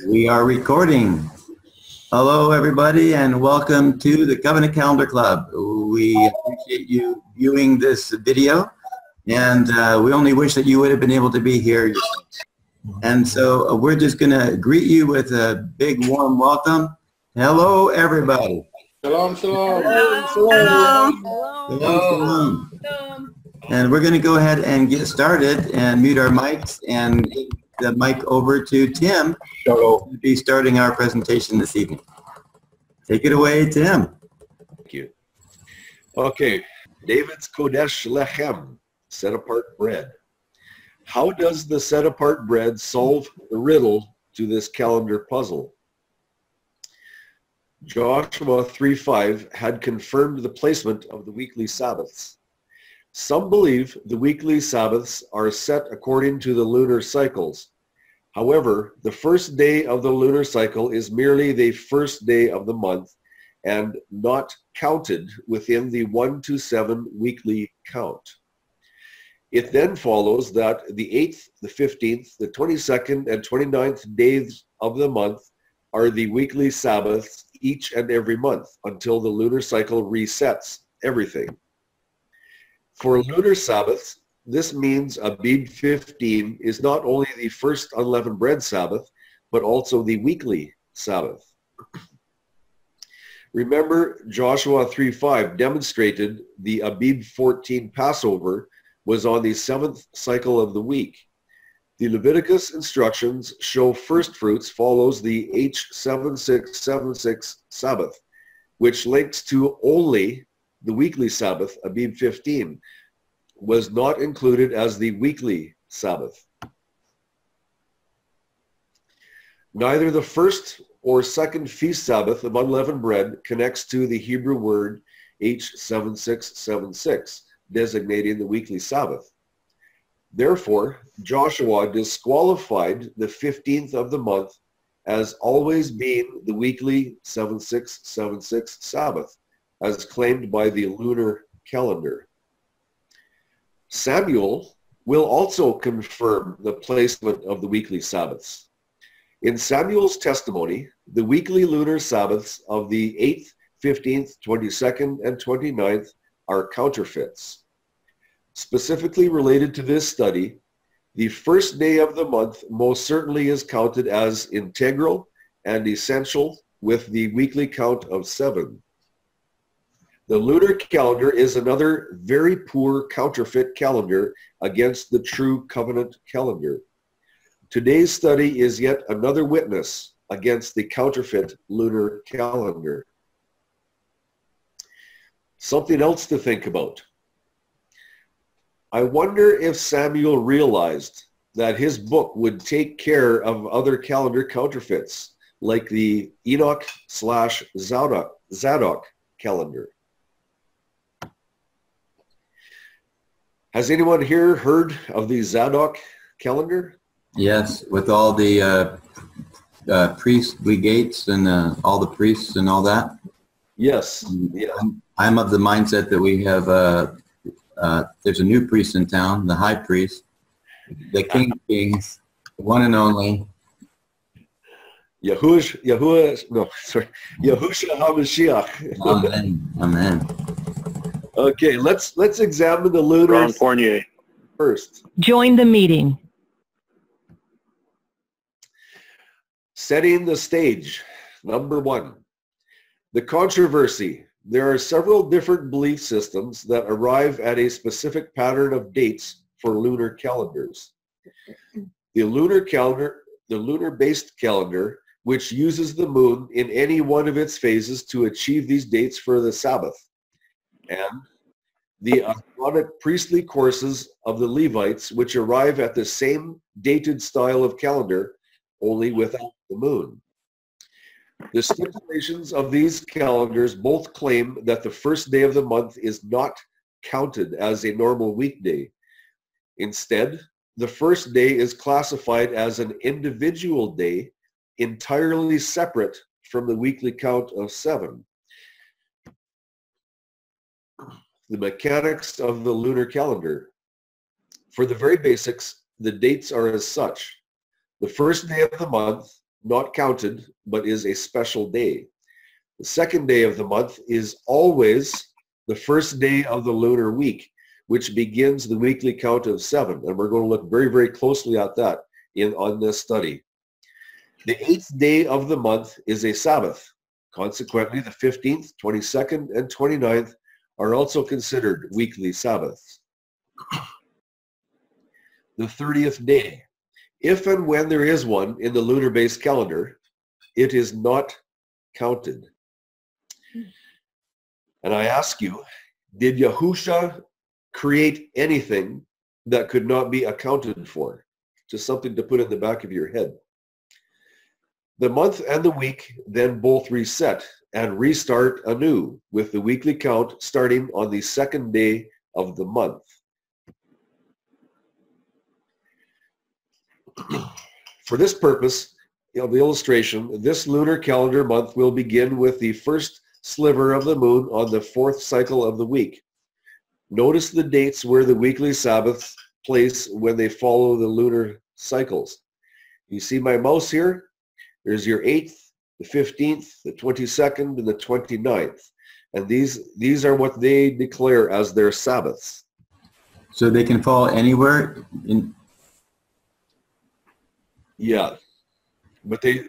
We are recording. Hello, everybody, and welcome to the Covenant Calendar Club. We appreciate you viewing this video, and we only wish that you would have been able to be here yourself. And so we're just going to greet you with a big, warm welcome. Hello, everybody. Shalom, shalom. Shalom, shalom. Shalom. And we're going to go ahead and get started and mute our mics and give the mic over to Tim, who will be starting our presentation this evening. Take it away, Tim. Thank you. Okay, David's Qodesh Lechem, set-apart bread. How does the set-apart bread solve the riddle to this calendar puzzle? Joshua 3:5 had confirmed the placement of the weekly Sabbaths. Some believe the weekly Sabbaths are set according to the lunar cycles. However, the first day of the lunar cycle is merely the first day of the month and not counted within the 1 to 7 weekly count. It then follows that the 8th, the 15th, the 22nd, and 29th days of the month are the weekly Sabbaths each and every month until the lunar cycle resets everything. For lunar Sabbaths, this means Abib 15 is not only the first unleavened bread Sabbath, but also the weekly Sabbath. Remember, Joshua 3:5 demonstrated the Abib 14 Passover was on the 7th cycle of the week. The Leviticus instructions show first fruits follows the H7676 Sabbath, which links to only the weekly Sabbath. Abib 15 was not included as the weekly Sabbath. Neither the first or second feast Sabbath of unleavened bread connects to the Hebrew word H7676, designating the weekly Sabbath. Therefore, Joshua disqualified the 15th of the month as always being the weekly 7676 Sabbath, as claimed by the lunar calendar. Samuel will also confirm the placement of the weekly Sabbaths. In Samuel's testimony, the weekly lunar Sabbaths of the 8th, 15th, 22nd, and 29th are counterfeits. Specifically related to this study, the first day of the month most certainly is counted as integral and essential with the weekly count of 7. The lunar calendar is another very poor counterfeit calendar against the true covenant calendar. Today's study is yet another witness against the counterfeit lunar calendar. Something else to think about. I wonder if Samuel realized that his book would take care of other calendar counterfeits, like the Enoch/Zadok calendar. Has anyone here heard of the Zadok calendar? Yes, with all the priestly gates and all the priests and all that. Yes. Yeah. I'm of the mindset that we have, there's a new priest in town, the high priest, the King of Kings, the one and only. Yahusha HaMashiach. Amen. Amen. Okay, let's examine the lunar first. Join the meeting. Setting the stage. Number 1. The controversy. There are several different belief systems that arrive at a specific pattern of dates for lunar calendars. The lunar calendar, the lunar-based calendar, which uses the moon in any one of its phases to achieve these dates for the Sabbath, and the Aaronic priestly courses of the Levites, which arrive at the same dated style of calendar, only without the moon. The stipulations of these calendars both claim that the first day of the month is not counted as a normal weekday. Instead, the first day is classified as an individual day entirely separate from the weekly count of 7. The mechanics of the lunar calendar. For the very basics, the dates are as such. The first day of the month, not counted, but is a special day. The second day of the month is always the first day of the lunar week, which begins the weekly count of 7. And we're going to look very, very closely at that on this study. The 8th day of the month is a Sabbath. Consequently, the 15th, 22nd, and 29th are also considered weekly Sabbaths. The 30th day. If and when there is one in the lunar-based calendar, it is not counted. And I ask you, did Yahusha create anything that could not be accounted for? Just something to put in the back of your head. The month and the week then both reset and restart anew with the weekly count starting on the second day of the month. For this purpose of the illustration, this lunar calendar month will begin with the first sliver of the moon on the 4th cycle of the week. Notice the dates where the weekly Sabbaths place when they follow the lunar cycles. You see my mouse here? There's your 8th, the 15th, the 22nd, and the 29th. And these are what they declare as their Sabbaths. So they can fall anywhere in... Yeah, but they're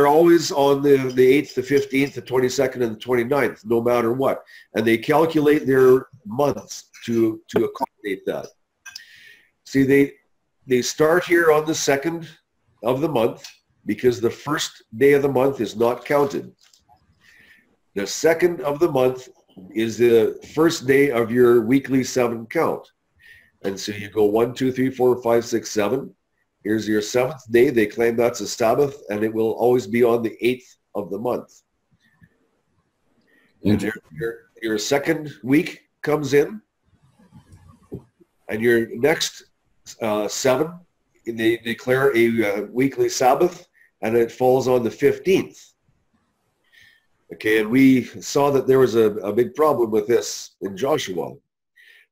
always on the 8th, the 15th, the 22nd, and the 29th, no matter what. And they calculate their months to accommodate that. See, they start here on the 2nd of the month because the first day of the month is not counted. The 2nd of the month is the first day of your weekly 7 count. And so you go 1, 2, 3, 4, 5, 6, 7. Here's your 7th day. They claim that's a Sabbath, and it will always be on the 8th of the month. And your second week comes in, and your next 7, they declare a weekly Sabbath, and it falls on the 15th. Okay, and we saw that there was a big problem with this in Joshua.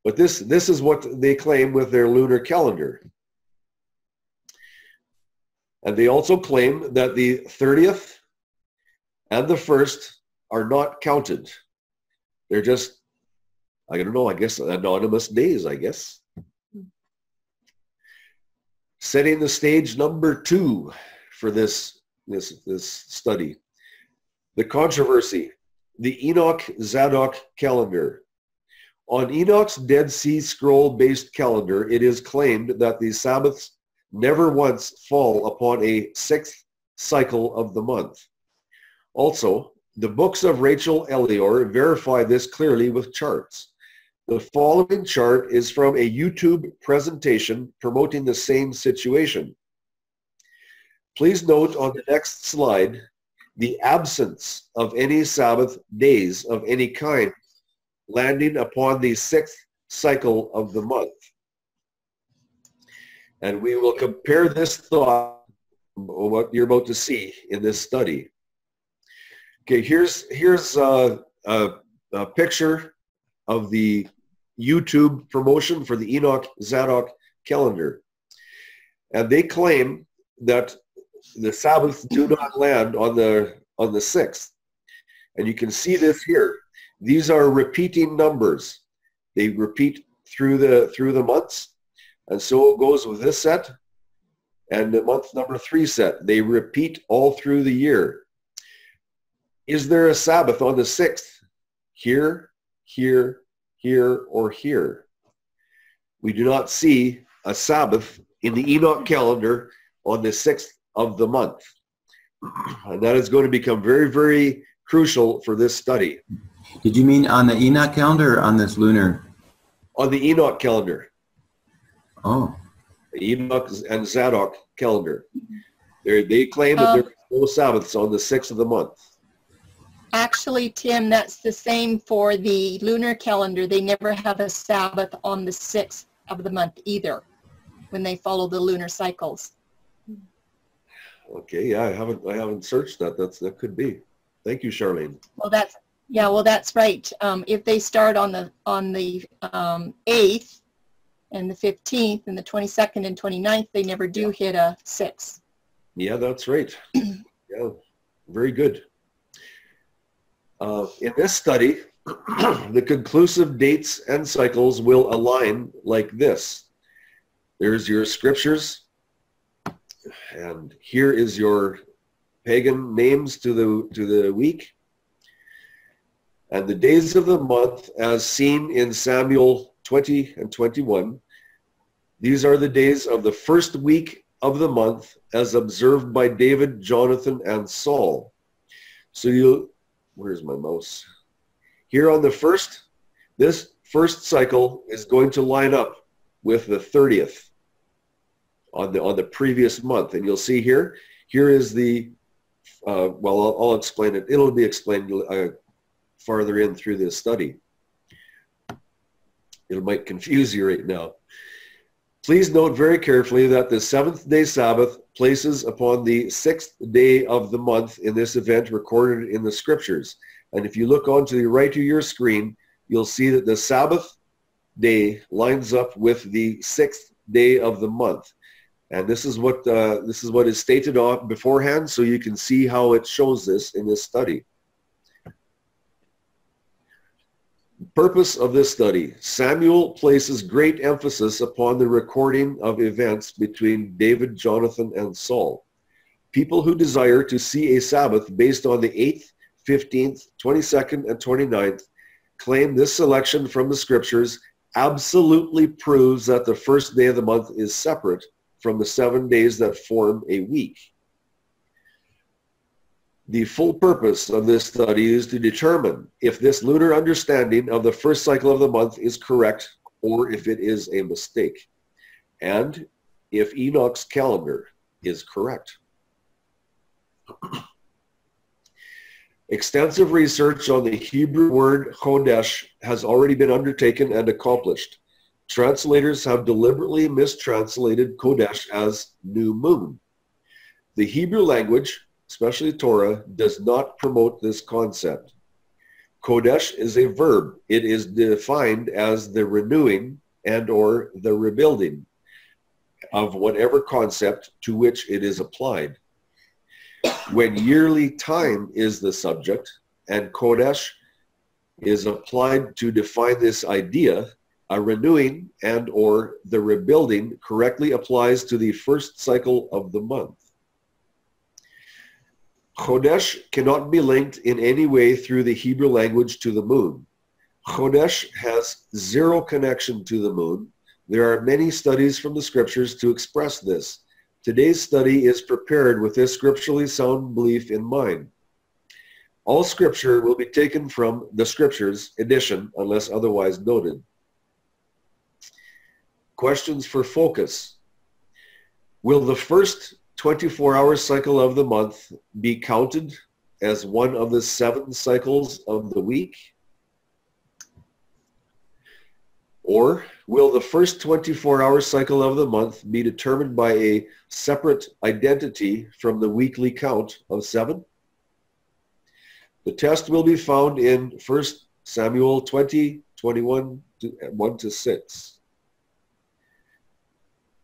But this is what they claim with their lunar calendar. And they also claim that the 30th and the 1st are not counted. They're just, I don't know, I guess anonymous days, I guess. Setting the stage number 2 for this study. The controversy, the Enoch-Zadok calendar. On Enoch's Dead Sea Scroll-based calendar, it is claimed that the Sabbaths never once fall upon a 6th cycle of the month. Also, the books of Rachel Elior verify this clearly with charts. The following chart is from a YouTube presentation promoting the same situation. Please note on the next slide the absence of any Sabbath days of any kind landing upon the 6th cycle of the month. And we will compare this thought, what you're about to see in this study. Okay, here's a picture of the YouTube promotion for the Enoch-Zadok calendar. And they claim that the Sabbaths do not land on the 6th. And you can see this here. These are repeating numbers. They repeat through the months. And so it goes with this set and the month number 3 set. They repeat all through the year. Is there a Sabbath on the 6th? Here, here, here, or here? We do not see a Sabbath in the Enoch calendar on the 6th of the month. And that is going to become very, very crucial for this study. Did you mean on the Enoch calendar or on this lunar? On the Enoch calendar. Oh. The Enoch and Zadok calendar. They claim that there are no Sabbaths on the 6th of the month. Actually, Tim, that's the same for the lunar calendar. They never have a Sabbath on the 6th of the month either when they follow the lunar cycles. Okay, yeah, I haven't searched that. That could be. Thank you, Charlene. Well, that's right. If they start on the 8th And the 15th and the 22nd and 29th, they never do hit a 6. Yeah, that's right. Yeah, very good. In this study, the conclusive dates and cycles will align like this. There's your scriptures, and here is your pagan names to the week, and the days of the month as seen in Samuel 20 and 21. These are the days of the first week of the month as observed by David, Jonathan, and Saul. So where's my mouse? Here on the this first cycle is going to line up with the 30th on the previous month. And you'll see here is the, well, I'll explain it. It'll be explained farther in through this study. It might confuse you right now. Please note very carefully that the seventh-day Sabbath places upon the sixth day of the month in this event recorded in the scriptures. And if you look onto the right of your screen, you'll see that the Sabbath day lines up with the sixth day of the month. And this is what is stated on beforehand, so you can see how it shows this in this study. Purpose of this study. Samuel places great emphasis upon the recording of events between David, Jonathan, and Saul. People who desire to see a Sabbath based on the 8th, 15th, 22nd, and 29th claim this selection from the scriptures absolutely proves that the first day of the month is separate from the 7 days that form a week. The full purpose of this study is to determine if this lunar understanding of the first cycle of the month is correct or if it is a mistake, and if Enoch's calendar is correct. Extensive research on the Hebrew word Qodesh has already been undertaken and accomplished. Translators have deliberately mistranslated Qodesh as new moon. The Hebrew language, especially Torah, does not promote this concept. Qodesh is a verb. It is defined as the renewing and or the rebuilding of whatever concept to which it is applied. When yearly time is the subject and Qodesh is applied to define this idea, a renewing and or the rebuilding correctly applies to the first cycle of the month. Qodesh cannot be linked in any way through the Hebrew language to the moon. Qodesh has zero connection to the moon. There are many studies from the scriptures to express this. Today's study is prepared with this scripturally sound belief in mind. All scripture will be taken from the scriptures edition unless otherwise noted. Questions for focus. Will the first 24-hour cycle of the month be counted as one of the 7 cycles of the week? Or will the first 24-hour cycle of the month be determined by a separate identity from the weekly count of 7? The test will be found in 1 Samuel 20, 21, 1-6.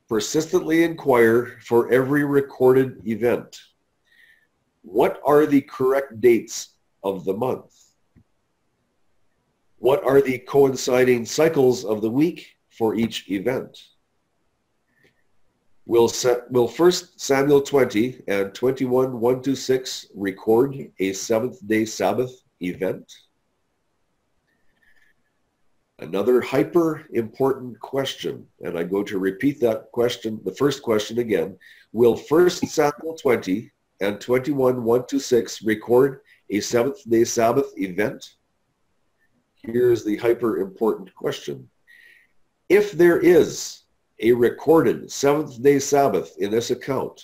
Persistently inquire for every recorded event. What are the correct dates of the month? What are the coinciding cycles of the week for each event? Will 1 Samuel 20 and 21, 1-6 record a seventh-day Sabbath event? Another hyper-important question, and I go to repeat that question, the first question again. Will 1 Samuel 20 and 21, 1-6 record a seventh-day Sabbath event? Here's the hyper-important question. If there is a recorded seventh-day Sabbath in this account,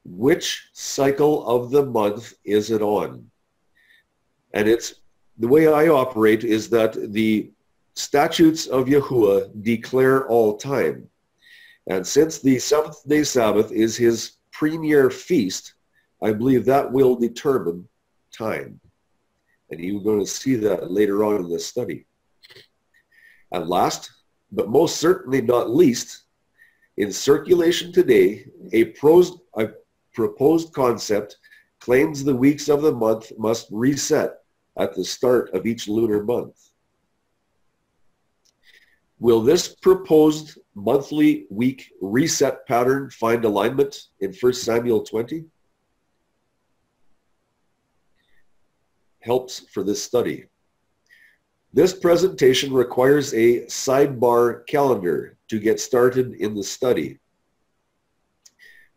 which cycle of the month is it on? And the way I operate is that the statutes of Yahuwah declare all time. And since the seventh-day Sabbath is his premier feast, I believe that will determine time. And you're going to see that later on in this study. And last, but most certainly not least, in circulation today, a proposed concept claims the weeks of the month must reset at the start of each lunar month. Will this proposed monthly week reset pattern find alignment in 1 Samuel 20? Helps for this study. This presentation requires a sidebar calendar to get started in the study.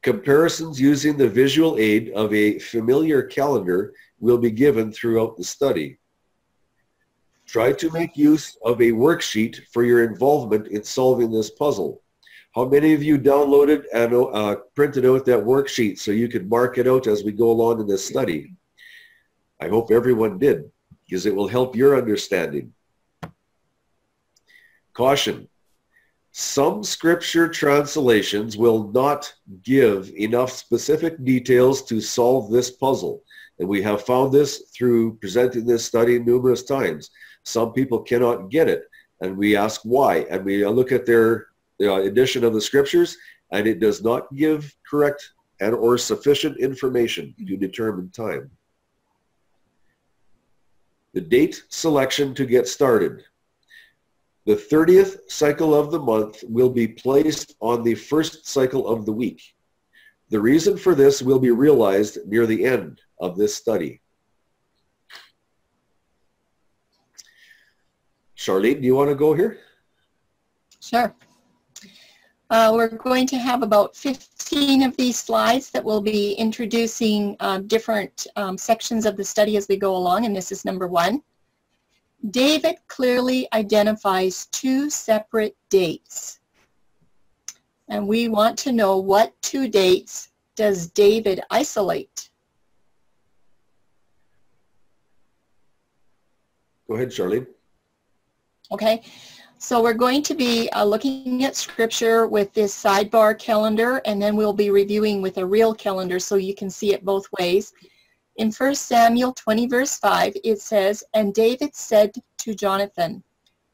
Comparisons using the visual aid of a familiar calendar will be given throughout the study. Try to make use of a worksheet for your involvement in solving this puzzle. How many of you downloaded and printed out that worksheet so you could mark it out as we go along in this study? I hope everyone did, because it will help your understanding. Caution. Some scripture translations will not give enough specific details to solve this puzzle. And we have found this through presenting this study numerous times. Some people cannot get it, and we ask why. And we look at their edition of the scriptures, and it does not give correct and or sufficient information to determine time. The date selection to get started. The 30th cycle of the month will be placed on the first cycle of the week. The reason for this will be realized near the end of this study. Charlene, do you want to go here? Sure. We're going to have about 15 of these slides that will be introducing different sections of the study as we go along, and this is number 1. David clearly identifies 2 separate dates. And we want to know what 2 dates does David isolate? Go ahead, Charlene. Okay, so we're going to be looking at scripture with this sidebar calendar, and then we'll be reviewing with a real calendar so you can see it both ways. In 1 Samuel 20 verse 5, it says, "And David said to Jonathan,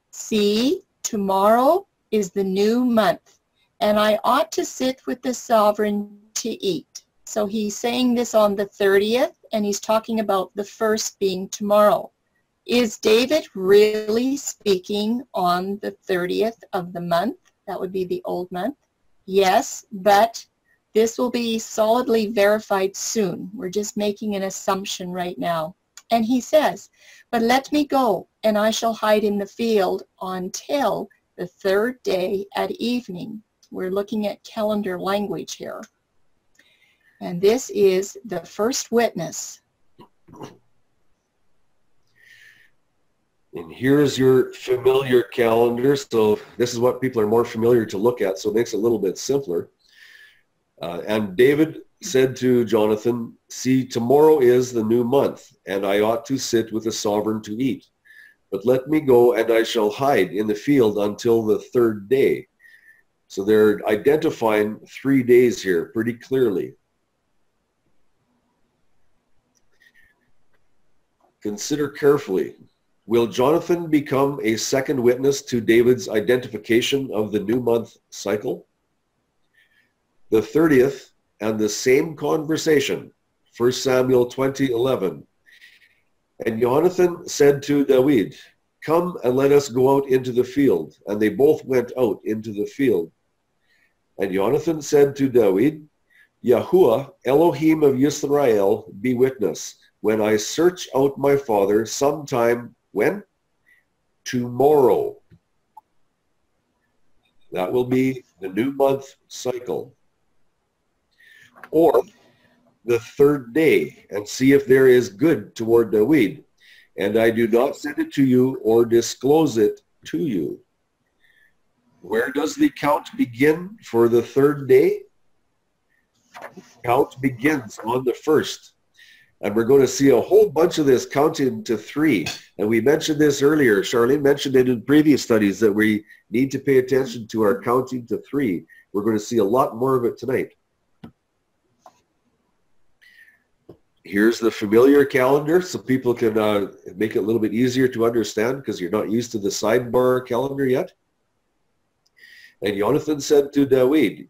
see, tomorrow is the new month, and I ought to sit with the sovereign to eat." So he's saying this on the 30th, and he's talking about the first being tomorrow. Is David really speaking on the 30th of the month? That would be the old month. Yes, but this will be solidly verified soon. We're just making an assumption right now. And he says, "But let me go, and I shall hide in the field until the 3rd day at evening." We're looking at calendar language here. And this is the first witness. And here's your familiar calendar. So this is what people are more familiar to look at, so it makes it a little bit simpler. And David said to Jonathan, "See, tomorrow is the new month, and I ought to sit with the sovereign to eat. But let me go, and I shall hide in the field until the 3rd day." So they're identifying 3 days here pretty clearly. Consider carefully. Will Jonathan become a second witness to David's identification of the new month cycle? The 30th and the same conversation, 1 Samuel 20:11. "And Jonathan said to David, 'Come and let us go out into the field.' And they both went out into the field. And Jonathan said to David, 'Yahuwah, Elohim of Yisrael, be witness, when I search out my father sometime,' when? Tomorrow. That will be the new month cycle. Or the 3rd day, and see if there is good toward David. And I do not send it to you or disclose it to you." Where does the count begin for the 3rd day? Count begins on the 1st. And we're going to see a whole bunch of this counting to 3. And we mentioned this earlier. Charlene mentioned it in previous studies that we need to pay attention to our counting to 3. We're going to see a lot more of it tonight. Here's the familiar calendar so people can make it a little bit easier to understand because you're not used to the sidebar calendar yet. And Jonathan said to David,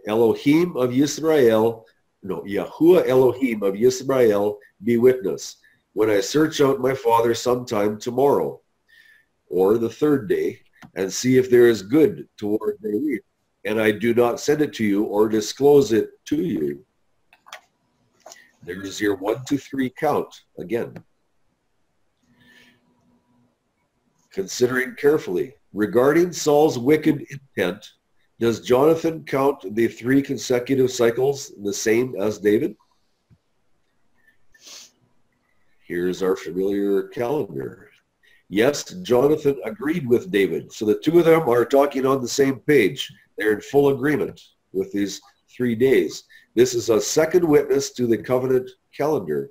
Elohim of Yisrael, no, Yahuwah Elohim of Yisrael be witness, when I search out my father sometime tomorrow, or the third day, and see if there is good toward David, and I do not send it to you or disclose it to you. There's your 1, 2, 3 count again. Considering carefully, regarding Saul's wicked intent, does Jonathan count the 3 consecutive cycles the same as David? Here's our familiar calendar. Yes, Jonathan agreed with David. So the two of them are talking on the same page. They're in full agreement with these 3 days. This is a second witness to the covenant calendar.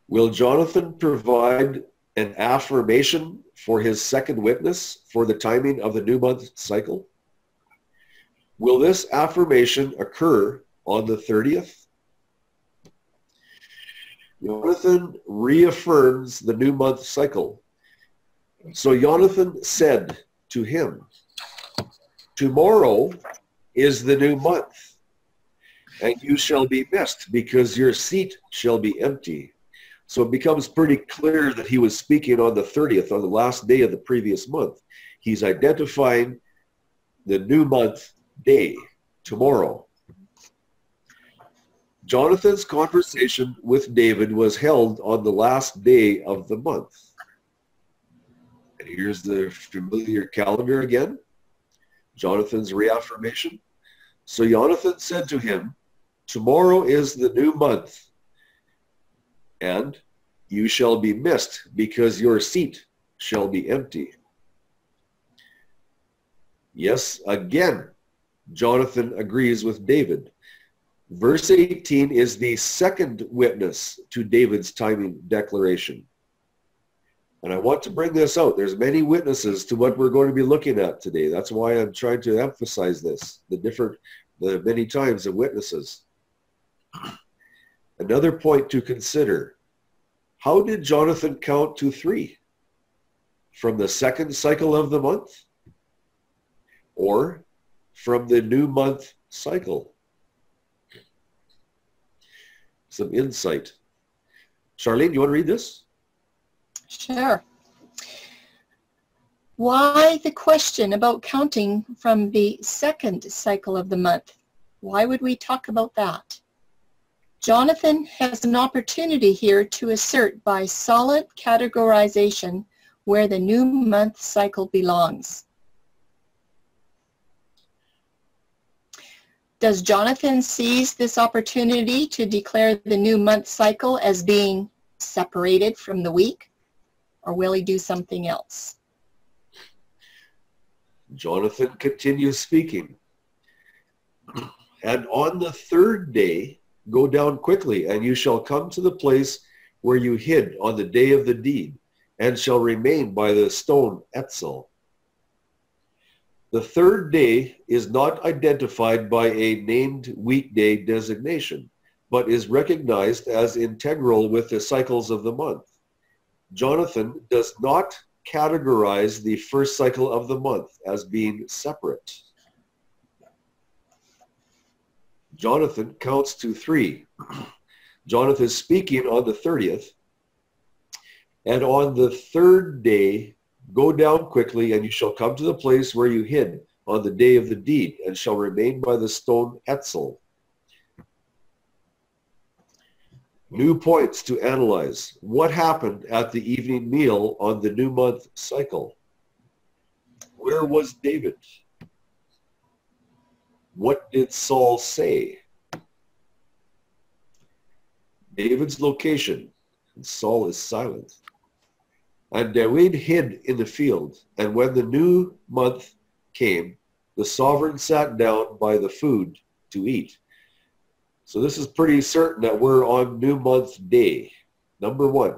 Will Jonathan provide an affirmation for his second witness for the timing of the new month cycle? Will this affirmation occur on the 30th? Jonathan reaffirms the new month cycle. So Jonathan said to him, tomorrow is the new month, and you shall be missed because your seat shall be empty. So it becomes pretty clear that he was speaking on the 30th, on the last day of the previous month. He's identifying the new month day, tomorrow. Jonathan's conversation with David was held on the last day of the month. And here's the familiar calendar again. Jonathan's reaffirmation. So Jonathan said to him, tomorrow is the new month, and you shall be missed because your seat shall be empty. Yes, again, Jonathan agrees with David. Verse 18 is the second witness to David's timing declaration. And I want to bring this out. There's many witnesses to what we're going to be looking at today. That's why I'm trying to emphasize this, the many times of witnesses. Another point to consider. How did Jonathan count to 3? From the second cycle of the month? Or from the new month cycle? Some insight. Charlene, you want to read this? Sure. Why the question about counting from the second cycle of the month? Why would we talk about that? Jonathan has an opportunity here to assert by solid categorization where the new month cycle belongs. Does Jonathan seize this opportunity to declare the new month cycle as being separated from the week, or will he do something else? Jonathan continues speaking. And on the third day, go down quickly, and you shall come to the place where you hid on the day of the deed, and shall remain by the stone Etzel. The third day is not identified by a named weekday designation, but is recognized as integral with the cycles of the month. Jonathan does not categorize the first cycle of the month as being separate. Jonathan counts to 3. Jonathan is speaking on the 30th. And on the third day, go down quickly, and you shall come to the place where you hid on the day of the deed, and shall remain by the stone Etzel. New points to analyze. What happened at the evening meal on the new month cycle? Where was David? What did Saul say? David's location, and Saul is silent. And David hid in the field, and when the new month came, the sovereign sat down by the food to eat. So this is pretty certain that we're on new month day, number 1.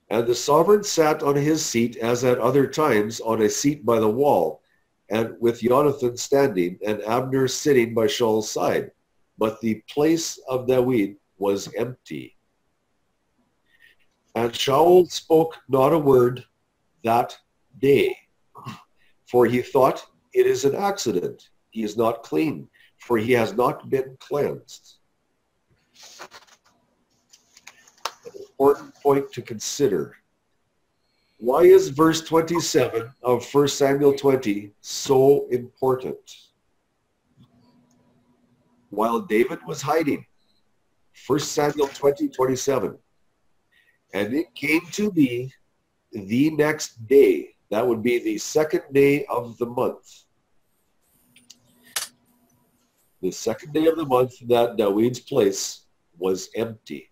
And the sovereign sat on his seat as at other times on a seat by the wall, and with Jonathan standing and Abner sitting by Shaul's side. But the place of David was empty. And Shaul spoke not a word that day. For he thought, it is an accident. He is not clean, for he has not been cleansed. An important point to consider. Why is verse 27 of 1 Samuel 20 so important? While David was hiding, 1 Samuel 20:27, and it came to be the next day, that would be the second day of the month. The second day of the month that David's place was empty.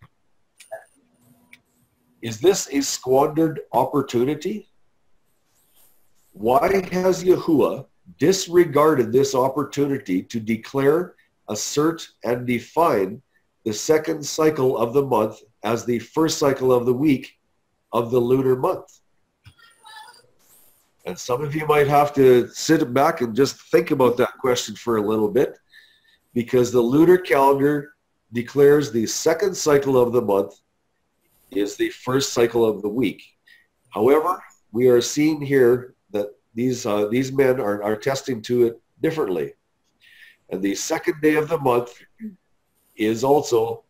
Is this a squandered opportunity? Why has Yahuwah disregarded this opportunity to declare, assert, and define the second cycle of the month as the first cycle of the week of the lunar month? And some of you might have to sit back and just think about that question for a little bit, because the lunar calendar declares the second cycle of the month is the first cycle of the week. However, we are seeing here that these men are testing to it differently. And the second day of the month is also,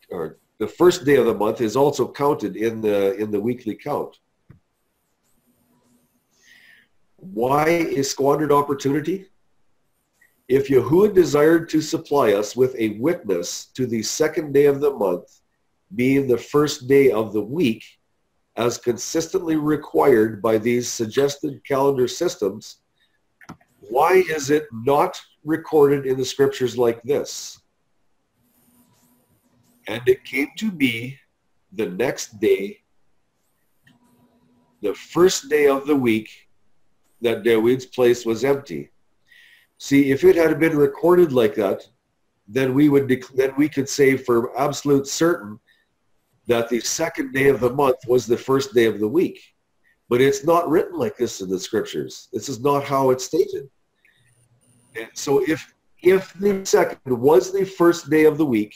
or the first day of the month is also counted in the weekly count. Why a squandered opportunity? If Yahuwah desired to supply us with a witness to the second day of the month, being the first day of the week, as consistently required by these suggested calendar systems, why is it not recorded in the scriptures like this? And it came to be the next day, the first day of the week, that David's place was empty. See, if it had been recorded like that, then we could say for absolute certain that the second day of the month was the first day of the week. But it's not written like this in the scriptures. This is not how it's stated. And so if the second was the first day of the week,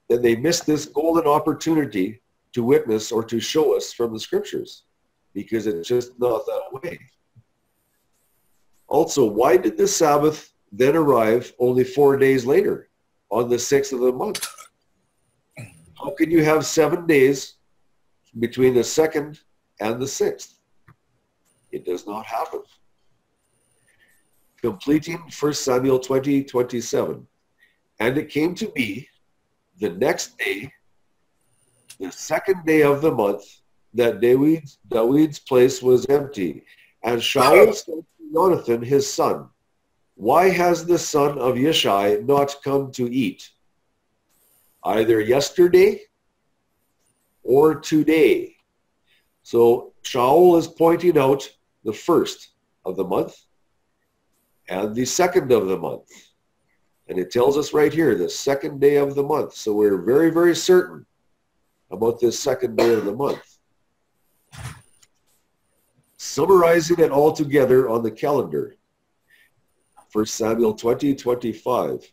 then they missed this golden opportunity to witness or to show us from the scriptures, because it's just not that way. Also, why did the Sabbath then arrive only 4 days later, on the 6th of the month? How can you have 7 days between the 2nd and the 6th? It does not happen. Completing 1 Samuel 20:27. And it came to be the next day, the second day of the month, that David's place was empty. And Shaul said to Jonathan, his son, why has the son of Yishai not come to eat? Either yesterday or today. So Shaul is pointing out the first of the month and the second of the month. And it tells us right here, the second day of the month. So we're very, very certain about this second day of the month. Summarizing it all together on the calendar. 1 Samuel 20:25.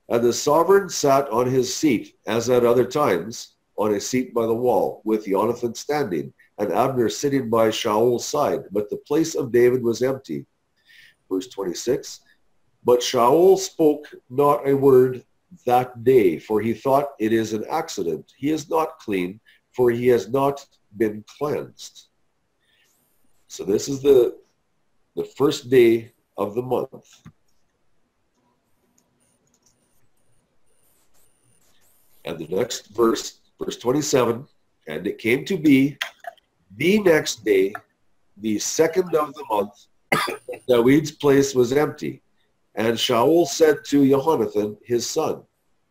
And the sovereign sat on his seat, as at other times, on a seat by the wall, with Jonathan standing, and Abner sitting by Shaul's side. But the place of David was empty. Verse 26. But Shaul spoke not a word that day, for he thought, it is an accident. He is not clean, for he has not been cleansed. So this is the first day of the month. And the next verse, verse 27, and it came to be the next day, the second of the month, David's place was empty. And Shaul said to Jonathan, his son,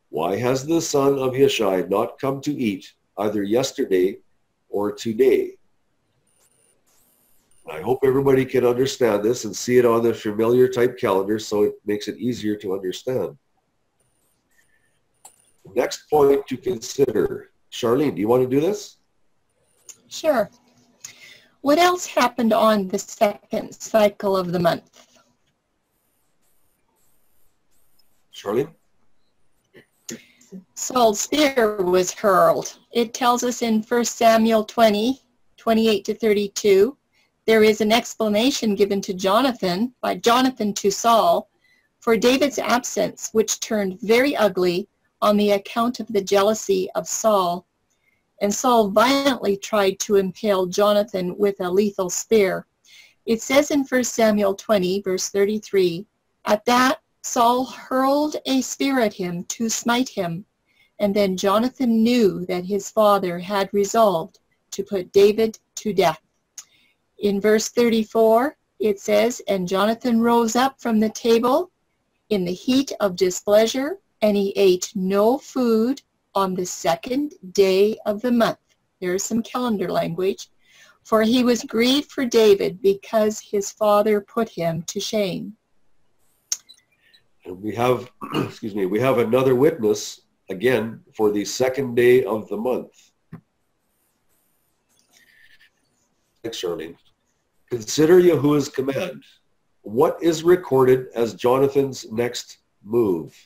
why has the son of Yishai not come to eat, either yesterday or today? I hope everybody can understand this and see it on the familiar type calendar, so it makes it easier to understand. Next point to consider. Charlene, do you want to do this? Sure. What else happened on the second cycle of the month? Charlene? Saul's spear was hurled. It tells us in 1 Samuel 20:28-32, there is an explanation given to Jonathan, by Jonathan to Saul, for David's absence, which turned very ugly on the account of the jealousy of Saul. And Saul violently tried to impale Jonathan with a lethal spear. It says in 1 Samuel 20, verse 33, "At that Saul hurled a spear at him to smite him, and then Jonathan knew that his father had resolved to put David to death." In verse 34, it says, "And Jonathan rose up from the table in the heat of displeasure, and he ate no food on the 2nd day of the month." There's some calendar language. "For he was grieved for David because his father put him to shame." And we have, we have another witness, again, for the 2nd day of the month. Thanks, Charlene. Consider Yahuwah's command. What is recorded as Jonathan's next move?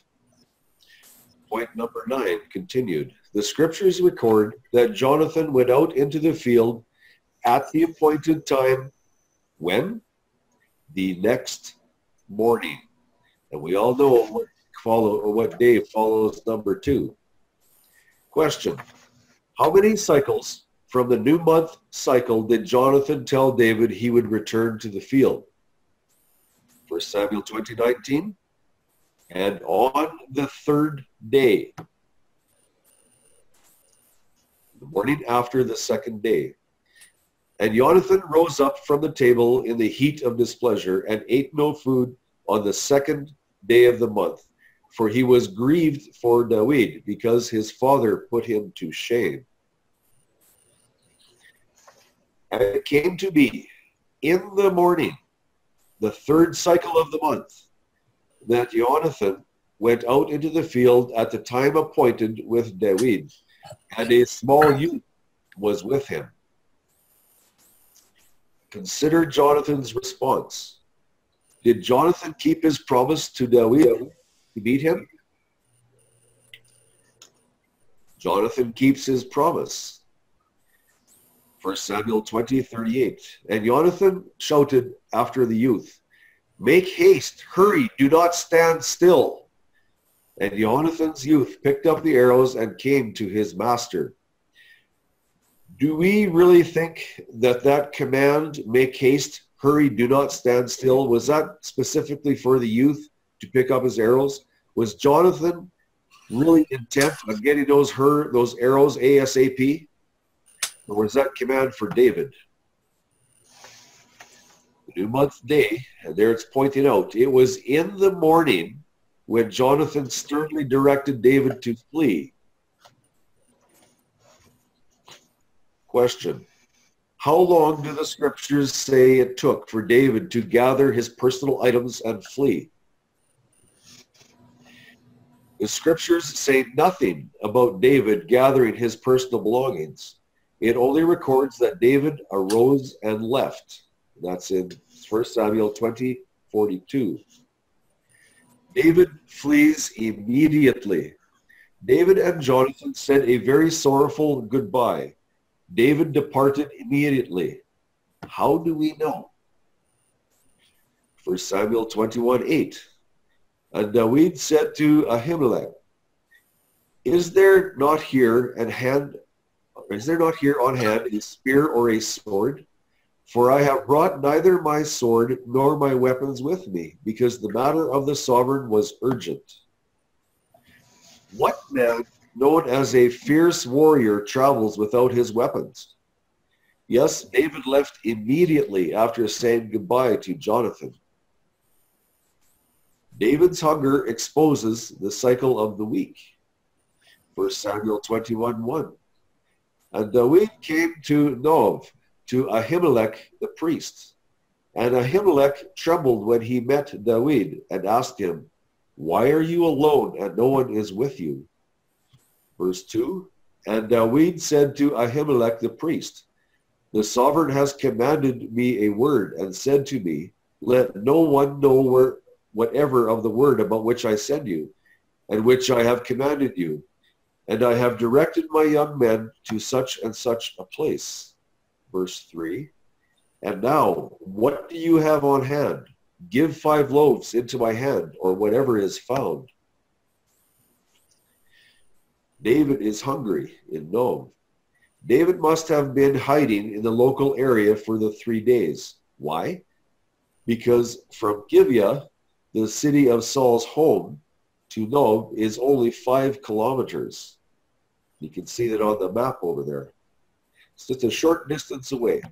Point number 9, continued. The scriptures record that Jonathan went out into the field at the appointed time. When? The next morning. And we all know what day follows number 2. Question. How many cycles from the new month cycle did Jonathan tell David he would return to the field? 1 Samuel 20:19. And on the 3rd day, the morning after the 2nd day. And Jonathan rose up from the table in the heat of displeasure and ate no food on the 2nd day of the month, for he was grieved for David because his father put him to shame. And it came to be in the morning, the 3rd cycle of the month, that Jonathan went out into the field at the time appointed with David, and a small youth was with him. Consider Jonathan's response. Did Jonathan keep his promise to David to beat him? Jonathan keeps his promise. 1 Samuel 20:38. And Jonathan shouted after the youth, "Make haste, hurry, do not stand still." And Jonathan's youth picked up the arrows and came to his master. Do we really think that that command, make haste, hurry, do not stand still, was that specifically for the youth to pick up his arrows? Was Jonathan really intent on getting those arrows ASAP? Or was that command for David? The new month day, and there it's pointed out, it was in the morning when Jonathan sternly directed David to flee. Question. How long do the scriptures say it took for David to gather his personal items and flee? The scriptures say nothing about David gathering his personal belongings. It only records that David arose and left. That's in 1 Samuel 20:42. David flees immediately. David and Jonathan said a very sorrowful goodbye. David departed immediately. How do we know? 1 Samuel 21:8. And David said to Ahimelech, Is there not here on hand a spear or a sword? For I have brought neither my sword nor my weapons with me, because the matter of the sovereign was urgent. What man known as a fierce warrior travels without his weapons? Yes, David left immediately after saying goodbye to Jonathan. David's hunger exposes the cycle of the week. 1 Samuel 21:1. And David came to Nob, to Ahimelech the priest. And Ahimelech trembled when he met David and asked him, Why are you alone and no one is with you? Verse 2. And David said to Ahimelech the priest, The sovereign has commanded me a word and said to me, Let no one know whatever of the word about which I send you, and which I have commanded you. And I have directed my young men to such and such a place. Verse 3. And now, what do you have on hand? Give 5 loaves into my hand, or whatever is found. David is hungry in Nob. David must have been hiding in the local area for the 3 days. Why? Because from Gibeah, the city of Saul's home, to Nob is only 5 kilometers. You can see that on the map over there. It's just a short distance away.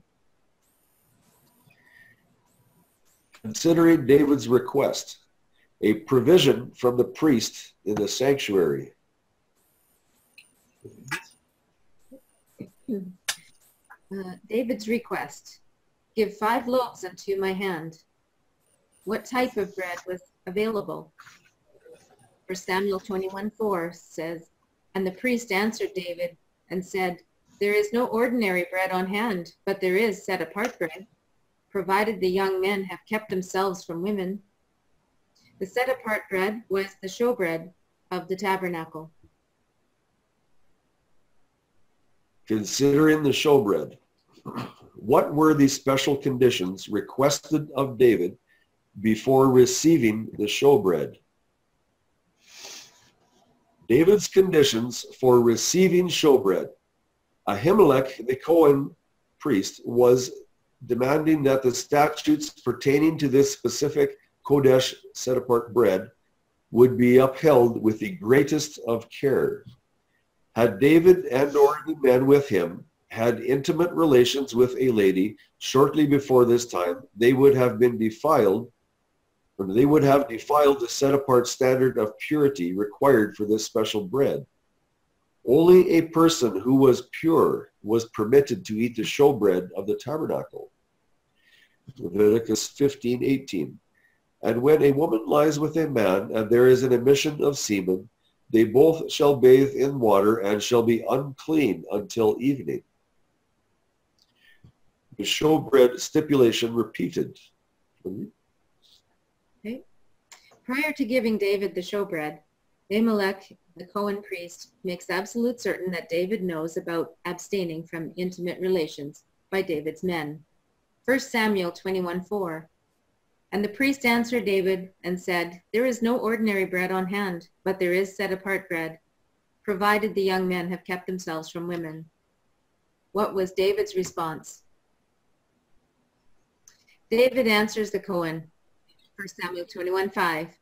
Considering David's request, a provision from the priest in the sanctuary. David's request, give 5 loaves into my hand. What type of bread was available? 1 Samuel 21:4 says, and the priest answered David and said, there is no ordinary bread on hand, but there is set apart bread, provided the young men have kept themselves from women. The set apart bread was the showbread of the tabernacle. Considering the showbread, what were the special conditions requested of David before receiving the showbread? David's conditions for receiving showbread. Ahimelech, the Cohen priest, was demanding that the statutes pertaining to this specific Qodesh set-apart bread would be upheld with the greatest of care. Had David and or the men with him had intimate relations with a lady shortly before this time, they would have been defiled, or they would have defiled the set-apart standard of purity required for this special bread. Only a person who was pure was permitted to eat the showbread of the tabernacle. Leviticus 15:18. And when a woman lies with a man, and there is an emission of semen, they both shall bathe in water and shall be unclean until evening. The showbread stipulation repeated. Okay. Prior to giving David the showbread, Ahimelech, the Cohen priest, makes absolute certain that David knows about abstaining from intimate relations by David's men. 1 Samuel 21:4. And the priest answered David and said, there is no ordinary bread on hand, but there is set apart bread, provided the young men have kept themselves from women. What was David's response? David answers the Cohen, 1 Samuel 21:5.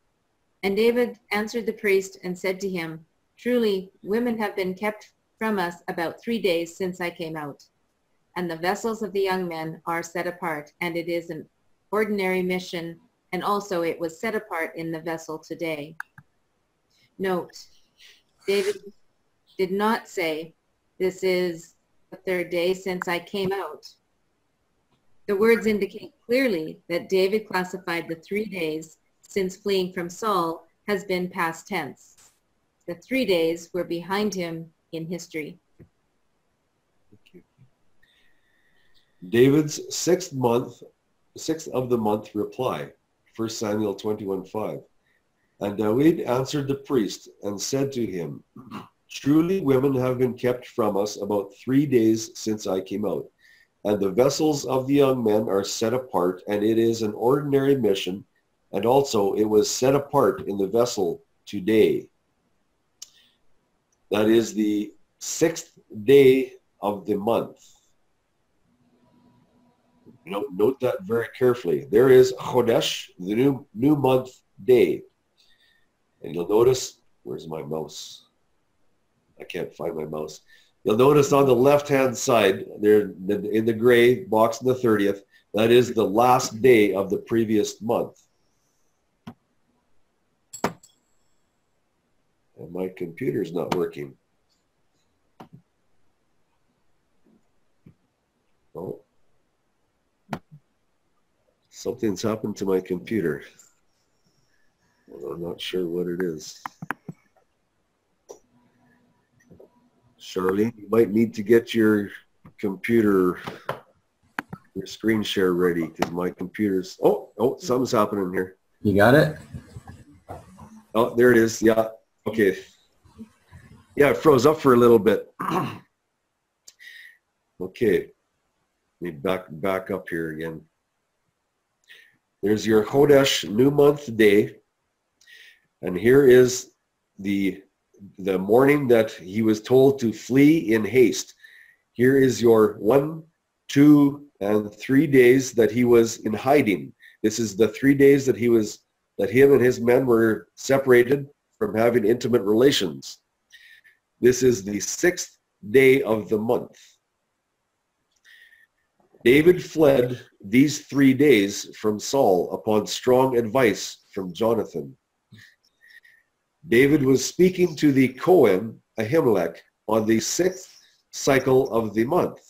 And David answered the priest and said to him, truly, women have been kept from us about 3 days since I came out. And the vessels of the young men are set apart, and it is an ordinary mission, and also it was set apart in the vessel today. Note, David did not say, this is the 3rd day since I came out. The words indicate clearly that David classified the 3 days since fleeing from Saul has been past tense. The 3 days were behind him in history. David's 6th of the month reply, 1 Samuel 21:5. And David answered the priest and said to him, truly women have been kept from us about 3 days since I came out, and the vessels of the young men are set apart, and it is an ordinary mission, and also it was set apart in the vessel today. That is the 6th day of the month. Note that very carefully. There is Qodesh, the new month day. And you'll notice, where's my mouse? I can't find my mouse. You'll notice on the left-hand side, there in the gray box on the 30th, that is the last day of the previous month. And my computer's not working. Oh. Something's happened to my computer. Well, I'm not sure what it is. Charlene, you might need to get your computer, your screen share ready, because my computer's, oh, something's happening here. You got it? Oh, there it is. Yeah. Okay. Yeah, it froze up for a little bit. Okay. Let me back up here again. There's your Qodesh new month day. And here is the morning that he was told to flee in haste. Here is your 1, 2, and 3 days that he was in hiding. This is the 3 days that him and his men were separated from having intimate relations. This is the 6th day of the month. David fled these 3 days from Saul upon strong advice from Jonathan. David was speaking to the Cohen, Ahimelech, on the 6th cycle of the month.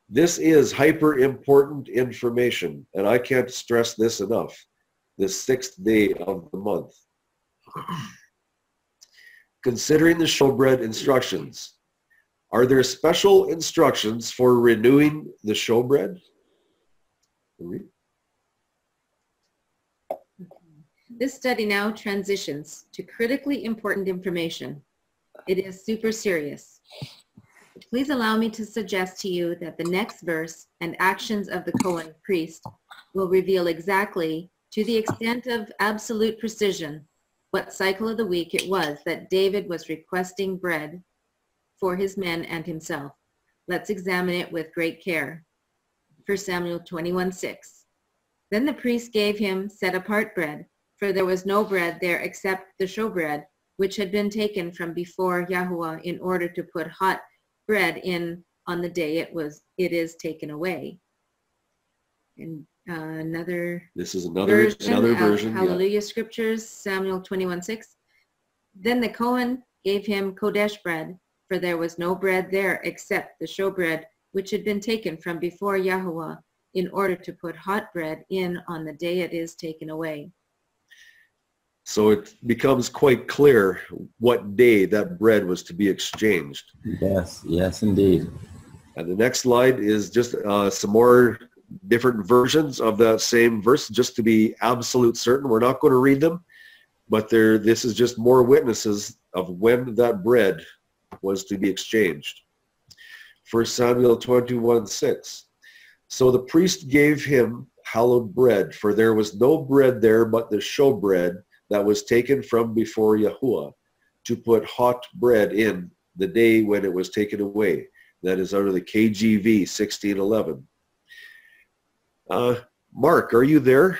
This is hyper important information, and I can't stress this enough. The 6th day of the month. Considering the showbread instructions, are there special instructions for renewing the showbread? This study now transitions to critically important information. It is super serious. Please allow me to suggest to you that the next verse and actions of the Cohen priest will reveal exactly, to the extent of absolute precision, what cycle of the week it was that David was requesting bread for his men and himself. Let's examine it with great care. 1 Samuel 21:6. Then the priest gave him set-apart bread, for there was no bread there except the showbread, which had been taken from before Yahuwah in order to put hot bread in on the day it is taken away. And this is another version. Hallelujah, yeah. Scriptures, Samuel 21:6. Then the Cohen gave him Qodesh bread, for there was no bread there except the showbread, which had been taken from before Yahuwah in order to put hot bread in on the day it is taken away. So it becomes quite clear what day that bread was to be exchanged. Yes, yes, indeed. And the next slide is just some more different versions of that same verse, just to be absolute certain. We're not going to read them, but this is just more witnesses of when that bread was to be exchanged. 1 Samuel 21:6. So the priest gave him hallowed bread, for there was no bread there but the showbread that was taken from before Yahuwah, to put hot bread in the day when it was taken away. That is out of the KJV 16:11. Mark, are you there?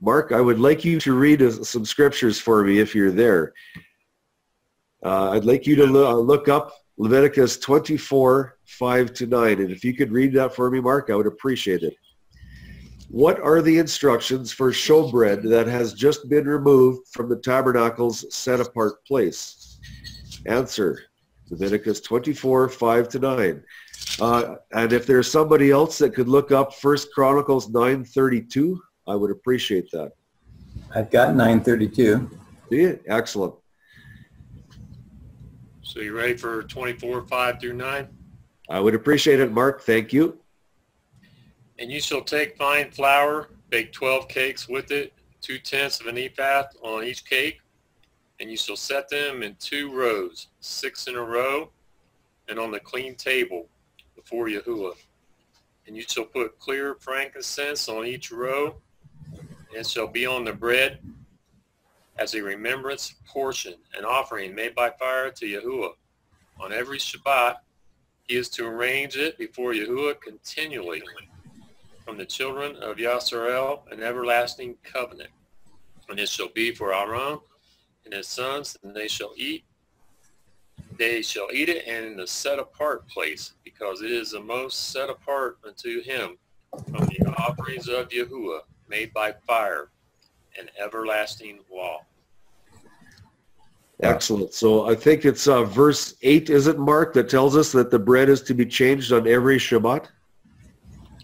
Mark, I would like you to read some scriptures for me if you're there. I'd like you to look up Leviticus 24:5-9, and if you could read that for me, Mark, I would appreciate it. What are the instructions for showbread that has just been removed from the tabernacle's set-apart place? Answer, Leviticus 24:5-9. And if there's somebody else that could look up 1 Chronicles 9:32, I would appreciate that. I've got 9:32. Yeah, excellent. So you ready for 24:5-9? I would appreciate it, Mark. Thank you. And you shall take fine flour, bake 12 cakes with it, 2/10 of an ephah on each cake, and you shall set them in 2 rows, 6 in a row, and on the clean table before Yahuwah. And you shall put clear frankincense on each row, and it shall be on the bread as a remembrance portion, an offering made by fire to Yahuwah. On every Shabbat, he is to arrange it before Yahuwah continually from the children of Yasharel, an everlasting covenant. And it shall be for Aaron and his sons, and they shall eat it in the set apart place, because it is the most set apart unto him from the offerings of Yahuwah, made by fire, an everlasting law. Excellent. So I think it's verse 8, is it, Mark, that tells us that the bread is to be changed on every Shabbat?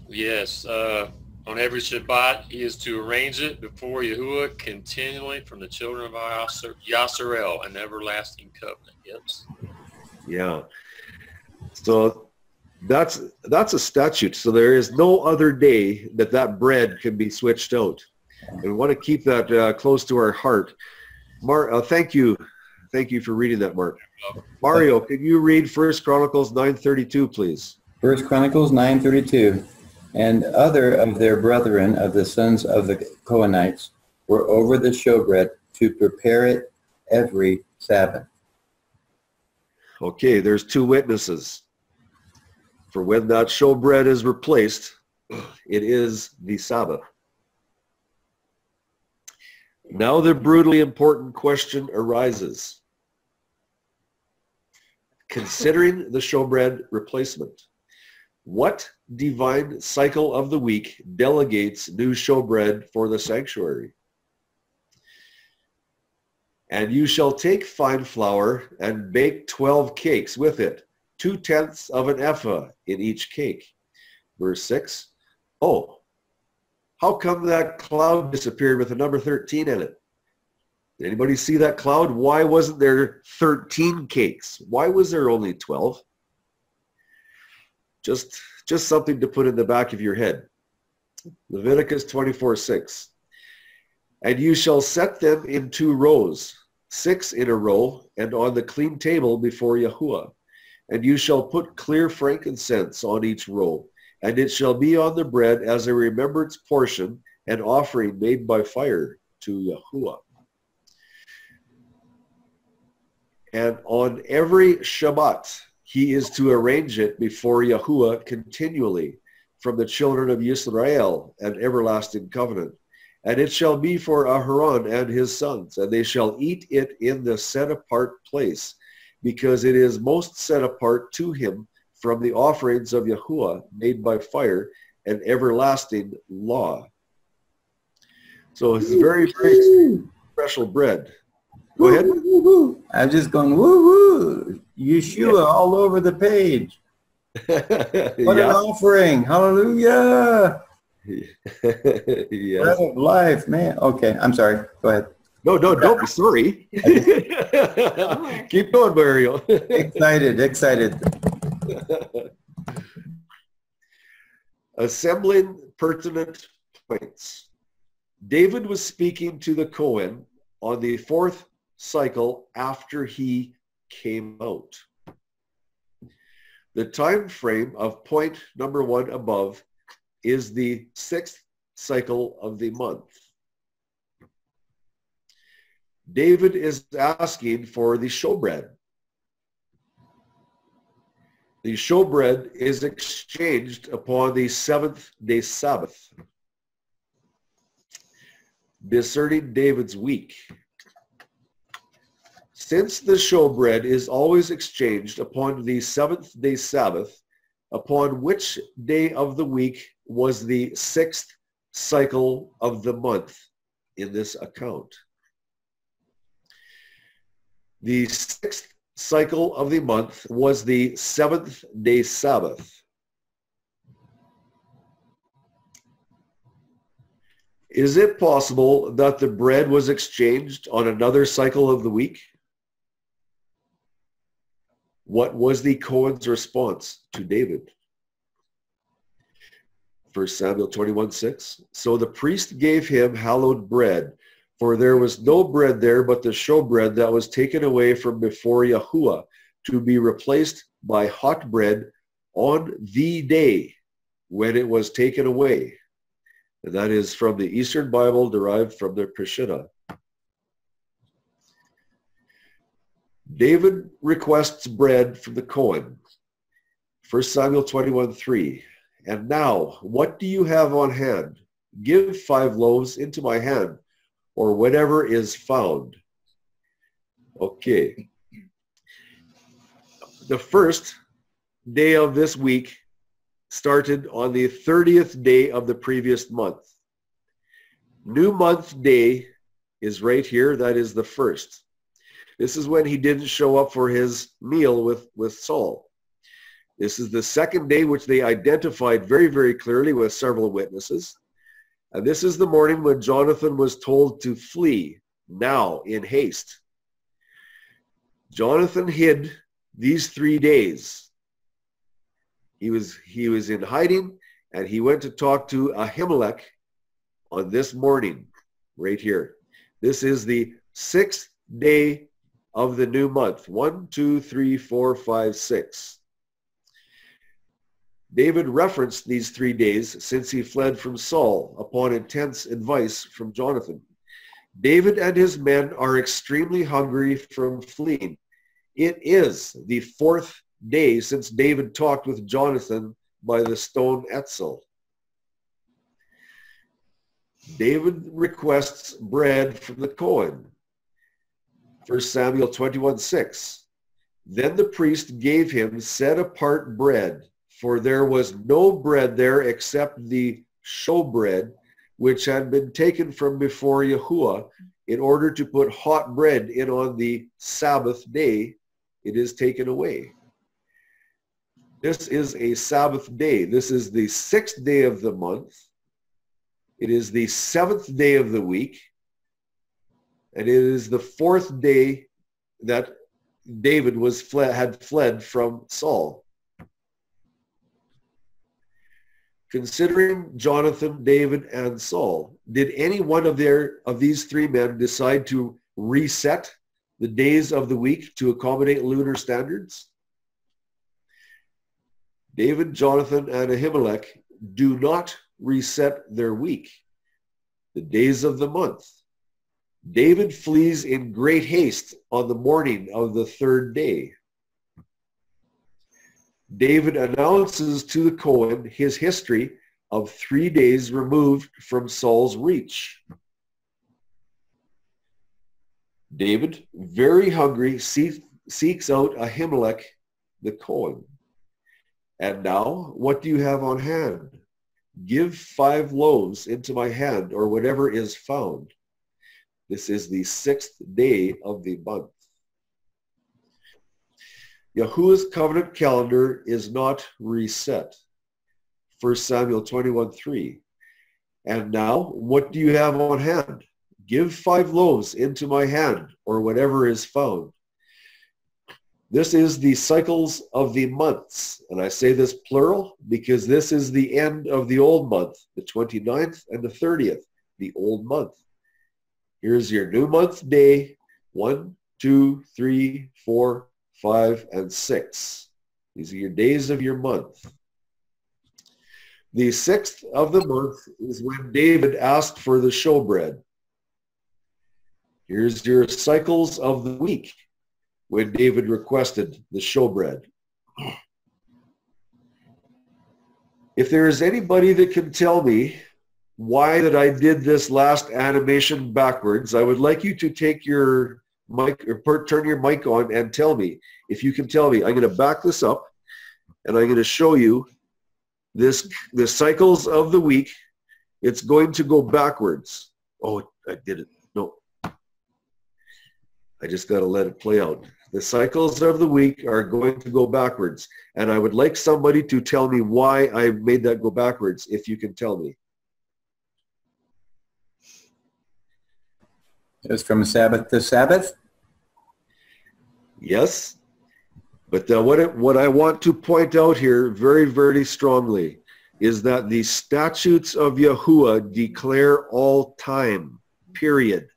Yes, on every Shabbat, he is to arrange it before Yahuwah continually from the children of Yasharel, an everlasting covenant. Yes. Yeah. So that's a statute. So there is no other day that bread can be switched out. And we want to keep that close to our heart. Thank you. Thank you for reading that, Mark. Mario, can you read 1 Chronicles 9:32, please? First Chronicles 9:32. And other of their brethren of the sons of the Cohenites were over the showbread to prepare it every Sabbath. Okay, there's two witnesses. For when that showbread is replaced, it is the Sabbath. Now the brutally important question arises. Considering the showbread replacement, what divine cycle of the week delegates new showbread for the sanctuary? And you shall take fine flour and bake 12 cakes with it, 2/10 of an ephah in each cake. Verse 6. Oh, how come that cloud disappeared with the number 13 in it? Did anybody see that cloud? Why wasn't there 13 cakes? Why was there only 12? Just something to put in the back of your head. Leviticus 24:6. And you shall set them in 2 rows, 6 in a row, and on the clean table before Yahuwah. And you shall put clear frankincense on each row, and it shall be on the bread as a remembrance portion, an offering made by fire to Yahuwah. And on every Shabbat, he is to arrange it before Yahuwah continually from the children of Yisrael, an everlasting covenant. And it shall be for Aharon and his sons, and they shall eat it in the set-apart place, because it is most set apart to him from the offerings of Yahuwah made by fire, an everlasting law. So it's very, very special bread. Go ahead. I'm just going, woo-woo. Yeshua all over the page. What an offering. Hallelujah. Yes. Bread of life, man. Okay, I'm sorry. Go ahead. No, don't be sorry. Keep going, Mario. Excited. Assembling pertinent points. David was speaking to the Cohen on the 4th cycle after he came out. The time frame of point number 1 above is the 6th cycle of the month. David is asking for the showbread. The showbread is exchanged upon the 7th-day Sabbath, discerning David's week. Since the showbread is always exchanged upon the 7th-day Sabbath, upon which day of the week was the 6th cycle of the month in this account? The 6th cycle of the month was the 7th-day Sabbath. Is it possible that the bread was exchanged on another cycle of the week? What was the Cohen's response to David? 1 Samuel 21:6. So the priest gave him hallowed bread, for there was no bread there but the showbread that was taken away from before Yahuwah, to be replaced by hot bread on the day when it was taken away. And that is from the Eastern Bible, derived from the Peshitta. David requests bread from the Cohen. 1 Samuel 21:3. And now, what do you have on hand? Give 5 loaves into my hand, or whatever is found. Okay. The first day of this week started on the 30th day of the previous month. New month day is right here. That is the 1st. This is when he didn't show up for his meal with Saul. This is the 2nd day, which they identified very, very clearly with several witnesses. And this is the morning when Jonathan was told to flee now in haste. Jonathan hid these 3 days. He was in hiding, and he went to talk to Ahimelech on this morning, right here. This is the 6th day of the new month. 1, 2, 3, 4, 5, 6. David referenced these 3 days since he fled from Saul upon intense advice from Jonathan. David and his men are extremely hungry from fleeing. It is the 4th day since David talked with Jonathan by the stone Etzel. David requests bread from the Cohen. 1 Samuel 21:6. Then the priest gave him set-apart bread, for there was no bread there except the showbread, which had been taken from before Yahuwah, in order to put hot bread in on the Sabbath day. It is taken away. This is a Sabbath day. This is the 6th day of the month. It is the 7th day of the week. And it is the 4th day that David had fled from Saul. Considering Jonathan, David, and Saul, did any one of these 3 men decide to reset the days of the week to accommodate lunar standards? David, Jonathan, and Ahimelech do not reset their week, the days of the month. David flees in great haste on the morning of the 3rd day. David announces to the Cohen his history of 3 days removed from Saul's reach. David, very hungry, seeks out Ahimelech the Cohen. And now, what do you have on hand? Give 5 loaves into my hand, or whatever is found. This is the 6th day of the month. Yahuwah's covenant calendar is not reset. 1 Samuel 21:3. And now, what do you have on hand? Give 5 loaves into my hand, or whatever is found. This is the cycles of the months. And I say this plural because this is the end of the old month, the 29th and the 30th, the old month. Here's your new month day, 1, 2, 3, 4, 5, and 6. These are your days of your month. The 6th of the month is when David asked for the showbread. Here's your cycles of the week when David requested the showbread. If there is anybody that can tell me why that I did this last animation backwards, I would like you to take your mic or turn your mic on and tell me. If you can tell me, I'm going to back this up and I'm going to show you the cycles of the week. It's going to go backwards. Oh, I did it. No. I just got to let it play out. The cycles of the week are going to go backwards. And I would like somebody to tell me why I made that go backwards, if you can tell me. It was from Sabbath to Sabbath? Yes. But what I want to point out here very, very strongly is that the statutes of Yahuwah declare all time, period.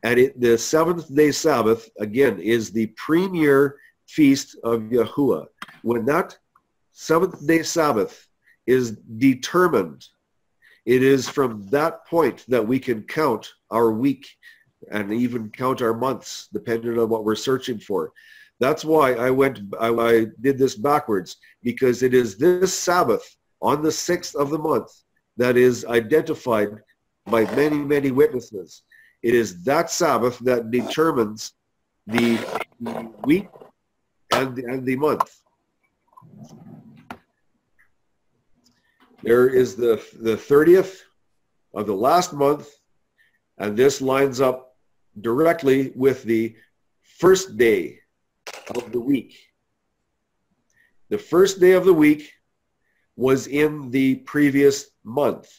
And the 7th day Sabbath, again, is the premier feast of Yahuwah. When that 7th day Sabbath is determined, it is from that point that we can count our week and even count our months, depending on what we're searching for. That's why I did this backwards, because it is this Sabbath on the 6th of the month that is identified by many, many witnesses. It is that Sabbath that determines the week and the month. There is the 30th of the last month, and this lines up directly with the first day of the week. The first day of the week was in the previous month.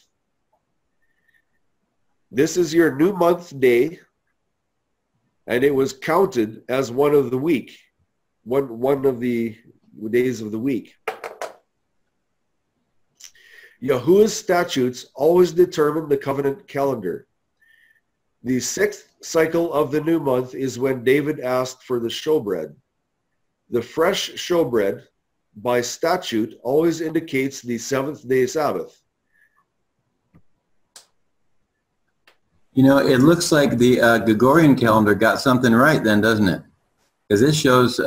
This is your new month day, and it was counted as one of the week, one of the days of the week. Yahuwah's statutes always determine the covenant calendar. The 6th cycle of the new month is when David asked for the showbread. The fresh showbread by statute always indicates the seventh-day Sabbath? You know, it looks like the Gregorian calendar got something right then, doesn't it? Because it shows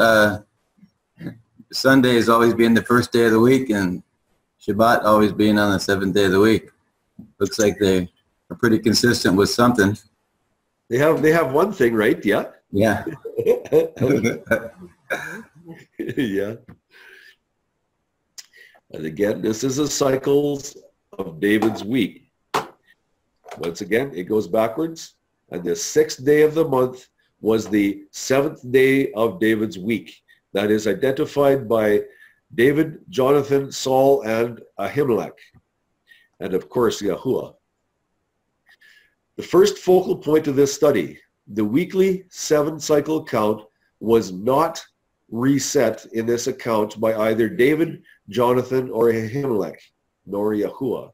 Sunday as always being the first day of the week and Shabbat always being on the seventh day of the week. Looks like they are pretty consistent with something. They have one thing right, yeah. Yeah. Yeah. And again, this is a cycles of David's week. Once again, it goes backwards. And the 6th day of the month was the 7th day of David's week. That is identified by David, Jonathan, Saul, and Ahimelech. And of course, Yahuwah. The first focal point of this study, the weekly 7-cycle count, was not reset in this account by either David, Jonathan, or Ahimelech, nor Yahuwah.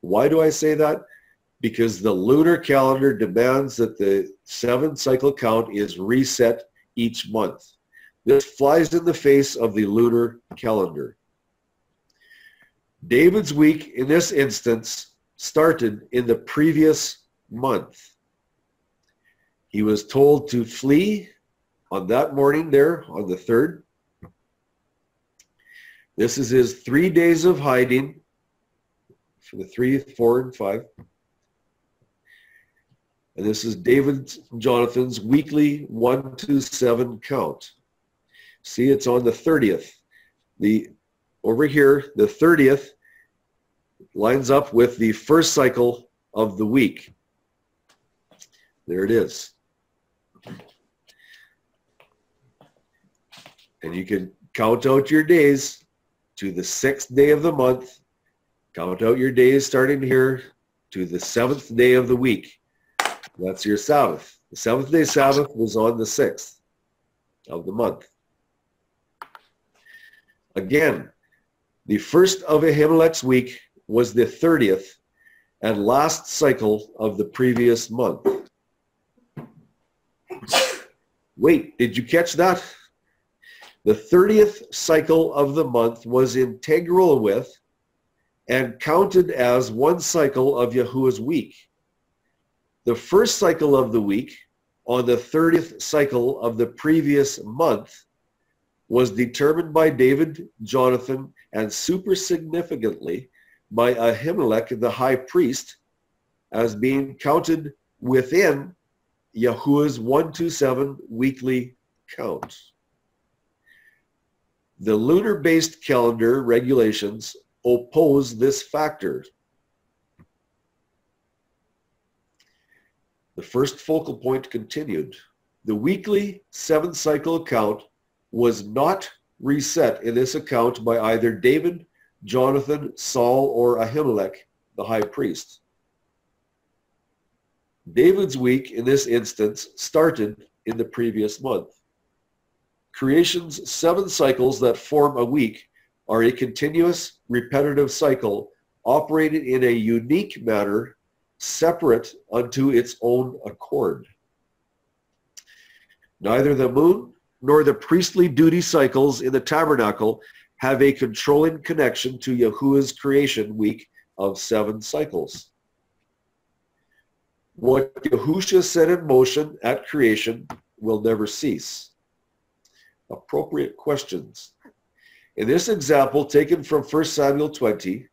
Why do I say that? Because the lunar calendar demands that the 7-cycle count is reset each month. This flies in the face of the lunar calendar. David's week in this instance started in the previous month. He was told to flee on that morning there on the 3rd. This is his 3 days of hiding for the 3, 4, and 5. And this is David Jonathan's weekly 1 to 7 count. See, it's on the 30th. Over here, the 30th lines up with the first cycle of the week. There it is. And you can count out your days to the 6th day of the month. Count out your days starting here to the 7th day of the week. That's your Sabbath. The 7th day Sabbath was on the 6th of the month. Again, the first of Ahimelech's week was the 30th and last cycle of the previous month. Wait, did you catch that? The 30th cycle of the month was integral with and counted as one cycle of Yahuwah's week. The first cycle of the week on the 30th cycle of the previous month was determined by David, Jonathan, and super significantly by Ahimelech, the high priest, as being counted within Yahuwah's 1 to 7 weekly count. The lunar-based calendar regulations oppose this factor. The first focal point continued. The weekly 7-cycle count was not reset in this account by either David, Jonathan, Saul, or Ahimelech, the high priest. David's week in this instance started in the previous month. Creation's 7 cycles that form a week are a continuous, repetitive cycle operated in a unique manner, separate unto its own accord. Neither the moon nor the priestly duty cycles in the tabernacle have a controlling connection to Yahuwah's creation week of 7 cycles. What Yahushua set in motion at creation will never cease. Appropriate questions. In this example taken from 1 Samuel 20,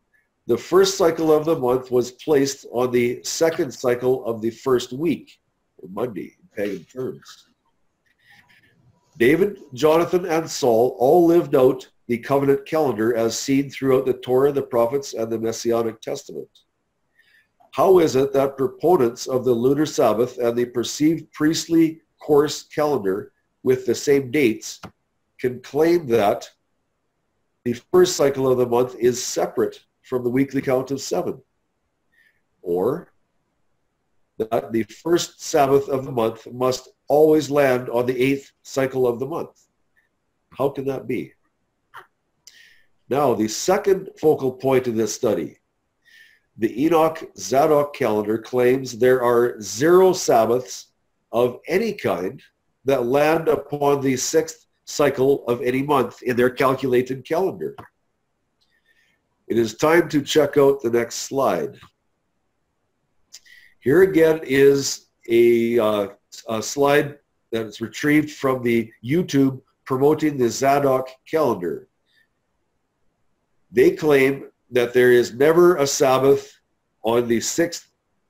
the first cycle of the month was placed on the second cycle of the first week, or Monday in pagan terms. David, Jonathan, and Saul all lived out the covenant calendar as seen throughout the Torah, the prophets, and the Messianic Testament. How is it that proponents of the lunar Sabbath and the perceived priestly course calendar with the same dates can claim that the first cycle of the month is separate from the weekly count of 7? Or that the first Sabbath of the month must always land on the 8th cycle of the month? How can that be? Now, the second focal point of this study. The Enoch-Zadok calendar claims there are 0 Sabbaths of any kind that land upon the 6th cycle of any month in their calculated calendar. It is time to check out the next slide. Here again is a slide that is retrieved from the YouTube promoting the Zadok calendar. They claim that there is never a Sabbath on the 6th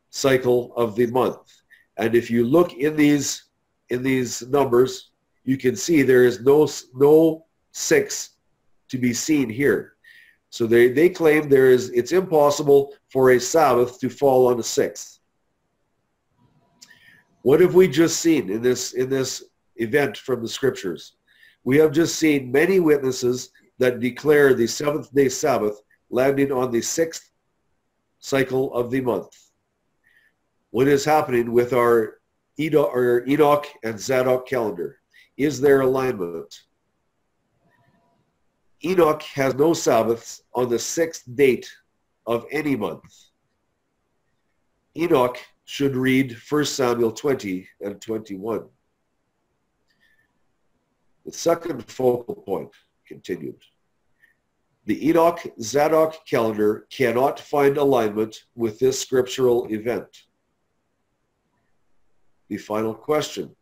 cycle of the month. And if you look in these numbers, you can see there is no 6 to be seen here. So they claim it's impossible for a Sabbath to fall on the 6th. What have we just seen in this event from the scriptures? We have just seen many witnesses that declare the 7th-day Sabbath landing on the 6th cycle of the month. What is happening with our Enoch and Zadok calendar? Is there alignment? Enoch has no Sabbaths on the 6th date of any month. Enoch should read 1 Samuel 20 and 21. The second focal point continued. The Enoch-Zadok calendar cannot find alignment with this scriptural event. The final question.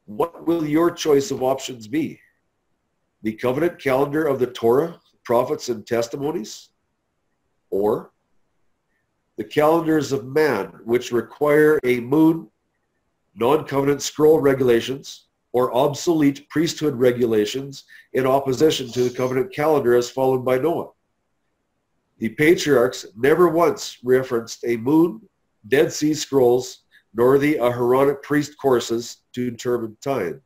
What will your choice of options be? The covenant calendar of the Torah, prophets, and testimonies? Or the calendars of man, which require a moon, non-covenant scroll regulations, or obsolete priesthood regulations in opposition to the covenant calendar as followed by Noah? The patriarchs never once referenced a moon, Dead Sea Scrolls, nor the Aharonic priest courses to determine time.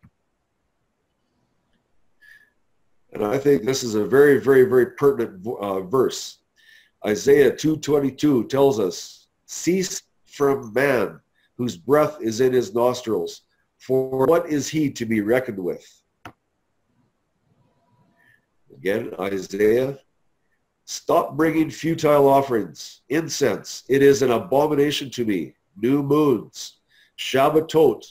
And I think this is a very, very, very pertinent verse. Isaiah 2:22 tells us, cease from man, whose breath is in his nostrils, for what is he to be reckoned with? Again, Isaiah, stop bringing futile offerings, incense. It is an abomination to me. New moons, Shabbatot,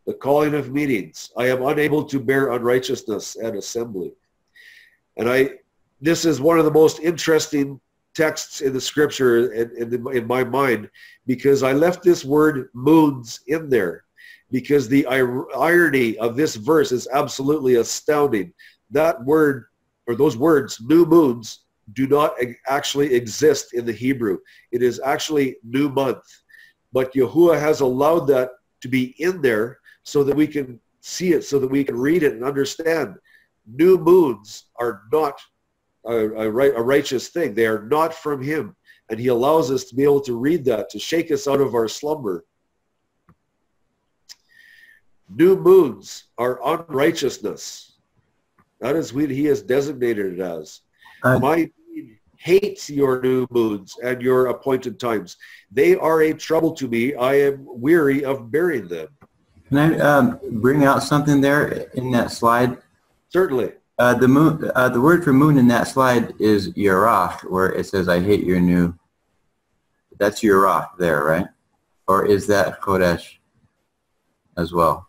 the calling of meetings. I am unable to bear unrighteousness and assembly. And this is one of the most interesting texts in the scripture in my mind, because I left this word moons in there because the irony of this verse is absolutely astounding. That word, or those words, new moons, do not actually exist in the Hebrew. It is actually new month. But Yahuwah has allowed that to be in there so that we can see it, so that we can read it and understand. New moons are not a righteous thing. They are not from him. And he allows us to be able to read that, to shake us out of our slumber. New moons are unrighteousness. That is what he has designated it as. My being hates your new moons and your appointed times. They are a trouble to me. I am weary of bearing them. Can I bring out something there in that slide? Certainly. The word for moon in that slide is Yerach, where it says, I hate your new. That's Yerach there, right? Or is that Qodesh as well?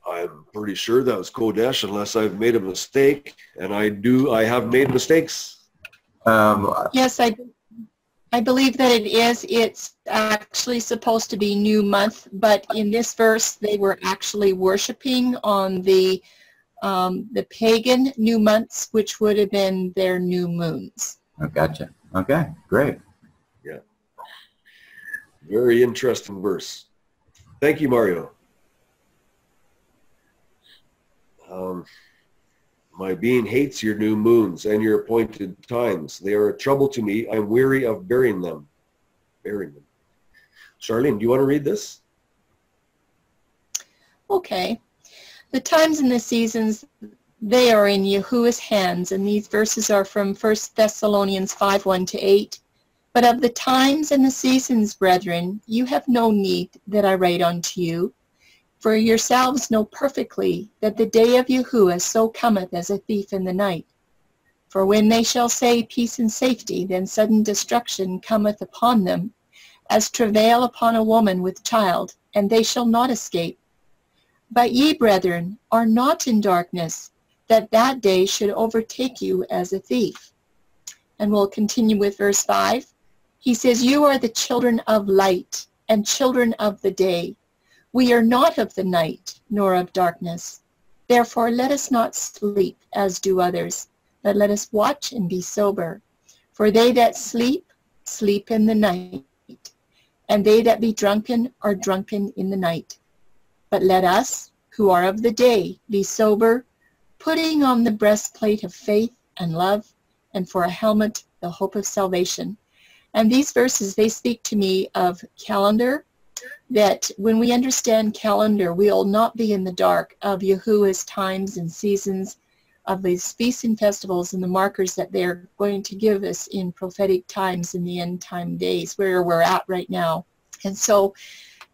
I'm pretty sure that was Qodesh, unless I've made a mistake, and I have made mistakes. Yes, I believe that it is. It's actually supposed to be new month, but in this verse they were actually worshiping on the pagan new months, which would have been their new moons. Oh, gotcha. Okay, great. Yeah. Very interesting verse. Thank you, Mario. My being hates your new moons and your appointed times. They are a trouble to me. I'm weary of bearing them. Charlene, do you want to read this? Okay. The times and the seasons, they are in Yahuwah's hands, and these verses are from 1 Thessalonians 5:1-8. But of the times and the seasons, brethren, you have no need that I write unto you. For yourselves know perfectly that the day of Yahuwah so cometh as a thief in the night. For when they shall say peace and safety, then sudden destruction cometh upon them, as travail upon a woman with child, and they shall not escape. But ye, brethren, are not in darkness, that that day should overtake you as a thief. And we'll continue with verse 5. He says, you are the children of light and children of the day. We are not of the night, nor of darkness. Therefore let us not sleep, as do others, but let us watch and be sober. For they that sleep, sleep in the night, and they that be drunken are drunken in the night. But let us, who are of the day, be sober, putting on the breastplate of faith and love, and for a helmet, the hope of salvation. And these verses, they speak to me of calendar, that when we understand calendar, we'll not be in the dark of Yahuwah's times and seasons, of these feasts and festivals and the markers that they're going to give us in prophetic times in the end time days, where we're at right now. And so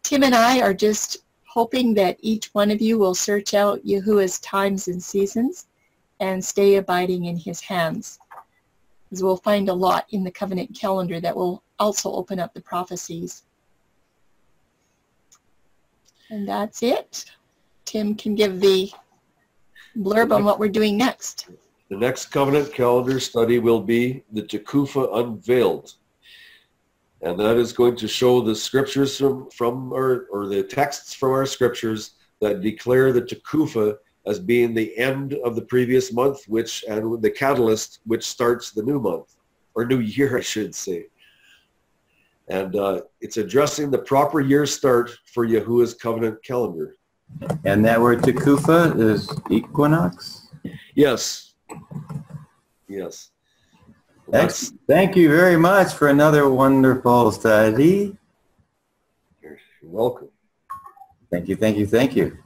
Tim and I are just hoping that each one of you will search out Yahuwah's times and seasons and stay abiding in his hands. Because we'll find a lot in the covenant calendar that will also open up the prophecies. And that's it. Tim can give the blurb on what we're doing next. The next covenant calendar study will be the Tekufa Unveiled. And that is going to show the scriptures from or the texts from our scriptures that declare the Tekufa as being the end of the previous month, and the catalyst which starts the new month, or new year, I should say. And it's addressing the proper year start for Yahuwah's covenant calendar. And that word Tekufa is equinox? Yes. Yes. Excellent. Thank you very much for another wonderful study. You're welcome. Thank you, thank you, thank you.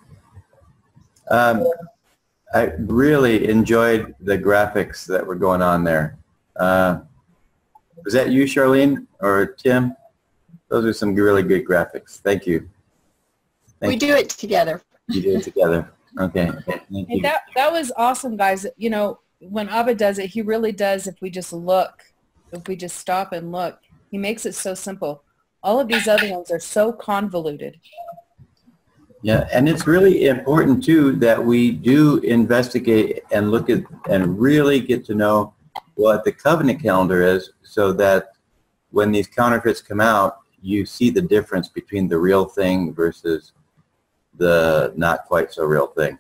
I really enjoyed the graphics that were going on there. Was that you, Charlene, or Tim? Those are some really good graphics. Thank you. We do it together. You do it together. Okay. Thank you. That was awesome, guys. You know, when Abba does it, he really does. If we just look, if we just stop and look, he makes it so simple. All of these other ones are so convoluted. Yeah, and it's really important too that we do investigate and look at and really get to know what the covenant calendar is, so that when these counterfeits come out, you see the difference between the real thing versus the not quite so real thing.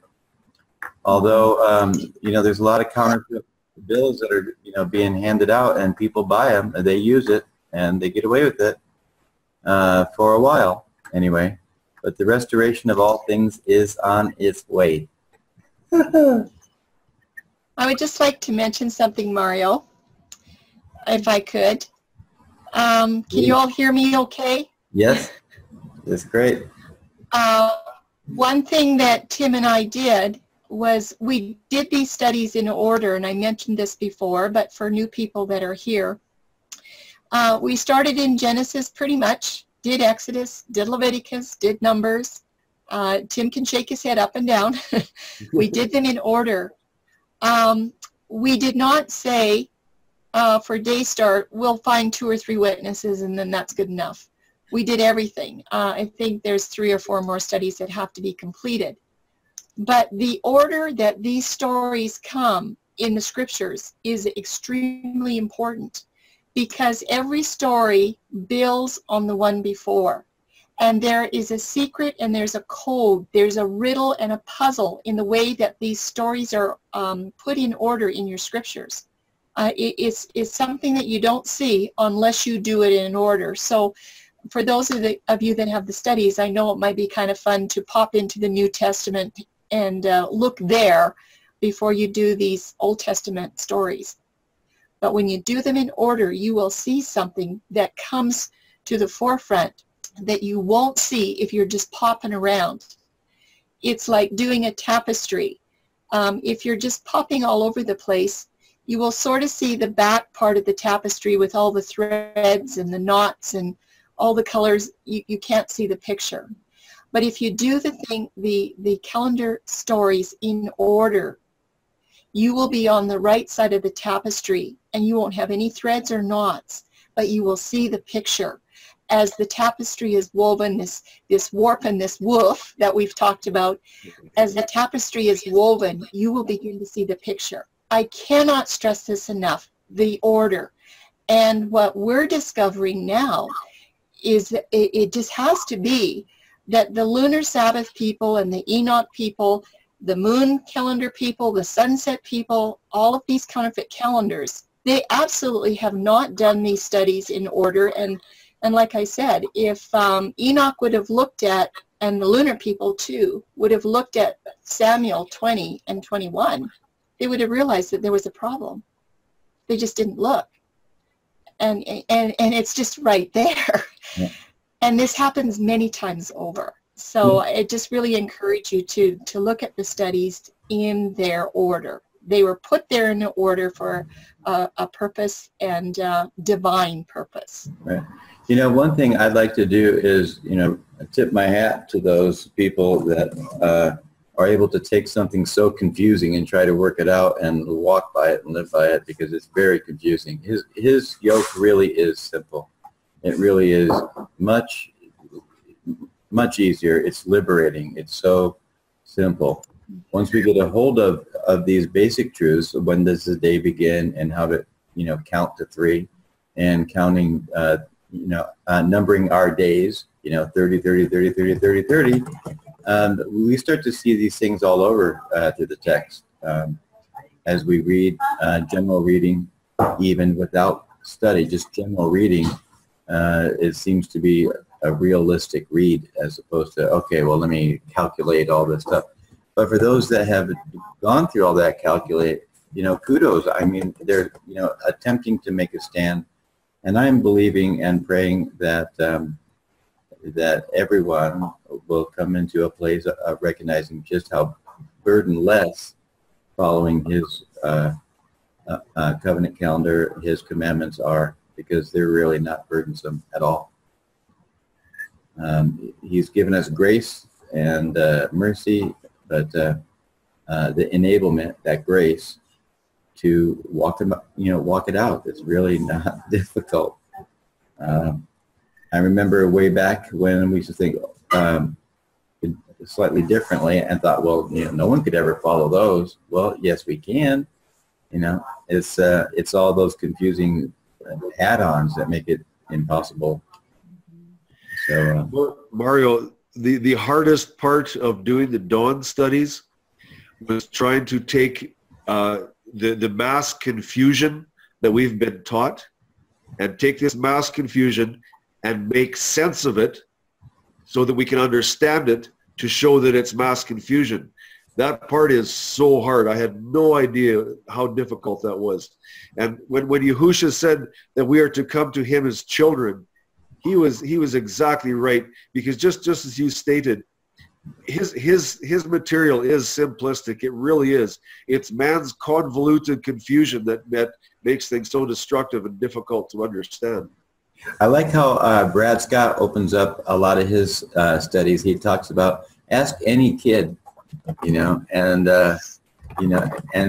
Although, you know, there's a lot of counterfeit bills that are, you know, being handed out, and people buy them and they use it and they get away with it for a while anyway. But the restoration of all things is on its way. I would just like to mention something, Mario, if I could. Can you all hear me okay? Yes, that's great. One thing that Tim and I did was we did these studies in order, and I mentioned this before, but for new people that are here, we started in Genesis pretty much, did Exodus, did Leviticus, did Numbers. Tim can shake his head up and down. We did them in order. We did not say for day start, we'll find 2 or 3 witnesses and then that's good enough. We did everything. I think there's 3 or 4 more studies that have to be completed. But the order that these stories come in the scriptures is extremely important, because every story builds on the one before. And there is a secret and there's a code, there's a riddle and a puzzle in the way that these stories are put in order in your scriptures. It's something that you don't see unless you do it in order. So for those of you that have the studies, I know it might be kind of fun to pop into the New Testament and look there before you do these Old Testament stories. But when you do them in order, you will see something that comes to the forefront that you won't see if you're just popping around. It's like doing a tapestry. If you're just popping all over the place, you will sort of see the back part of the tapestry with all the threads and the knots and all the colors. You can't see the picture. But if you do the calendar stories in order, you will be on the right side of the tapestry, and you won't have any threads or knots, but you will see the picture. as the tapestry is woven, this warp and this woof that we've talked about, as the tapestry is woven, you will begin to see the picture. I cannot stress this enough, the order. And what we're discovering now is that it just has to be that the lunar Sabbath people and the Enoch people, the moon calendar people, the sunset people, all of these counterfeit calendars, they absolutely have not done these studies in order. And like I said, if Enoch would have looked at, and the lunar people too, would have looked at Samuel 20 and 21, they would have realized that there was a problem. They just didn't look. And it's just right there. Yeah. And this happens many times over. So I just really encourage you to look at the studies in their order. They were put there in order for a purpose, and divine purpose. Right. You know, one thing I'd like to do is, you know, tip my hat to those people that are able to take something so confusing and try to work it out and walk by it and live by it, because it's very confusing. His yoke really is simple. It really is much easier. It's liberating. It's so simple. Once we get a hold of these basic truths, when does the day begin, and how to, you know, count to 3, and counting, numbering our days, 30, 30, 30, 30, 30, 30, we start to see these things all over through the text. As we read, general reading, even without study, just general reading, it seems to be a realistic read, as opposed to, okay, well, let me calculate all this stuff. But for those that have gone through all that calculate, kudos. I mean, they're, attempting to make a stand. And I'm believing and praying that that everyone will come into a place of recognizing just how burdenless following his covenant calendar, his commandments are, because they're really not burdensome at all. He's given us grace and mercy, but the enablement, that grace to walk it out, it's really not difficult. I remember way back when we used to think slightly differently and thought, well, no one could ever follow those. Well, yes, we can. It's all those confusing add-ons that make it impossible. So, Mario, the hardest part of doing the dawn studies was trying to take the mass confusion that we've been taught, and take this mass confusion and make sense of it so that we can understand it, to show that it's mass confusion. That part is so hard. I had no idea how difficult that was. And when Yahusha said that we are to come to him as children, he was exactly right, because just as you stated, his material is simplistic. It really is. It's man's convoluted confusion that makes things so destructive and difficult to understand. I like how Brad Scott opens up a lot of his studies. He talks about, ask any kid, and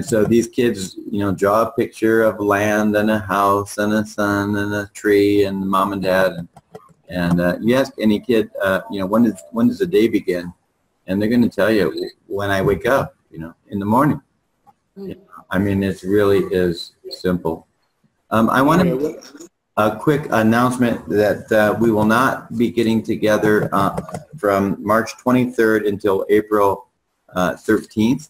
so these kids, draw a picture of land and a house and a sun and a tree and mom and dad, and you ask any kid, when does the day begin? And they're going to tell you, when I wake up, in the morning. I mean, it really is simple. I want to a quick announcement that we will not be getting together from March 23rd until April 13th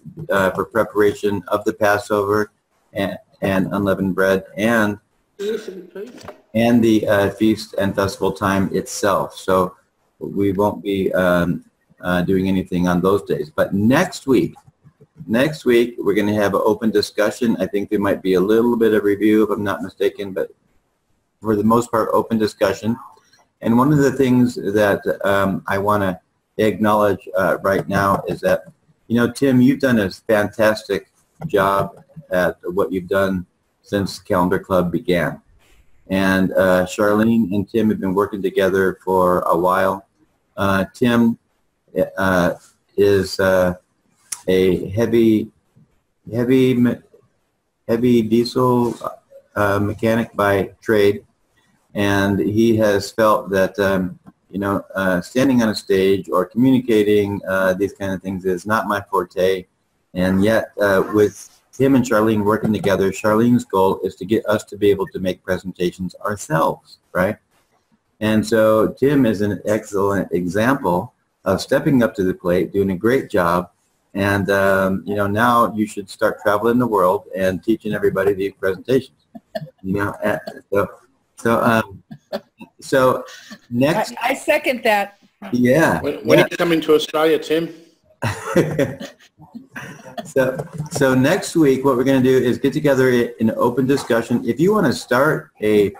for preparation of the Passover and unleavened bread and the feast and festival time itself. So we won't be doing anything on those days. But next week we're going to have an open discussion. I think there might be a little bit of review, if I'm not mistaken, but for the most part, open discussion. And one of the things that I want to acknowledge right now is that, Tim, you've done a fantastic job at what you've done since Calendar Club began. And Charlene and Tim have been working together for a while. Tim is a heavy diesel mechanic by trade, and he has felt that standing on a stage or communicating these kind of things is not my forte. And yet, with him and Charlene working together, Charlene's goal is to get us to be able to make presentations ourselves, right? And so Tim is an excellent example of stepping up to the plate, doing a great job. And, now you should start traveling the world and teaching everybody these presentations. So next. I second that. Yeah. When are you coming to Australia, Tim? So next week, what we're going to do is get together in an open discussion. If you want to start a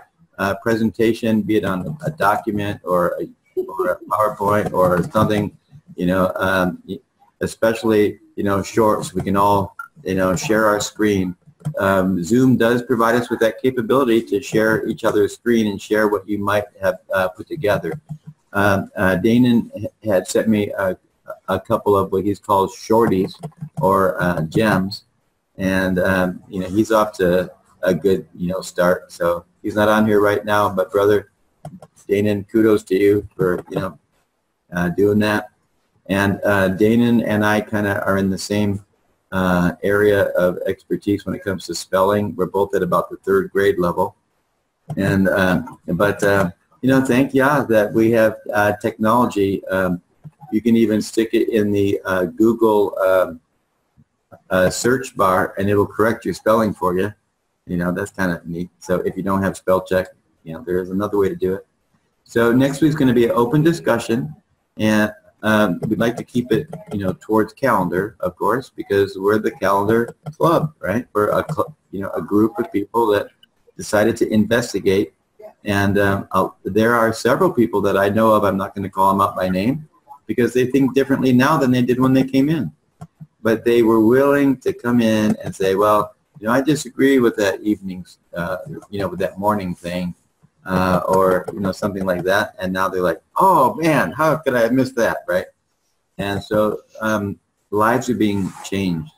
presentation, be it on a document or a PowerPoint or something, especially, short, so we can all, share our screen. Zoom does provide us with that capability to share each other's screen and share what you might have put together. Danon had sent me a couple of what he's called shorties or gems, and he's off to a good start. So he's not on here right now, but brother Danon, kudos to you for doing that. And Danon and I kind of are in the same area of expertise when it comes to spelling. We're both at about the 3rd grade level, and thank Yah that we have technology. You can even stick it in the Google search bar, and it'll correct your spelling for you. That's kind of neat. So if you don't have spell check, there is another way to do it. So next week's going to be an open discussion, and we'd like to keep it, towards calendar, of course, because we're the calendar club, right? We're a group of people that decided to investigate, and there are several people that I know of. I'm not going to call them out by name, because they think differently now than they did when they came in. But they were willing to come in and say, well, I disagree with that evening's, with that morning thing, or, something like that. And now they're like, oh, man, how could I have missed that, right? And so lives are being changed.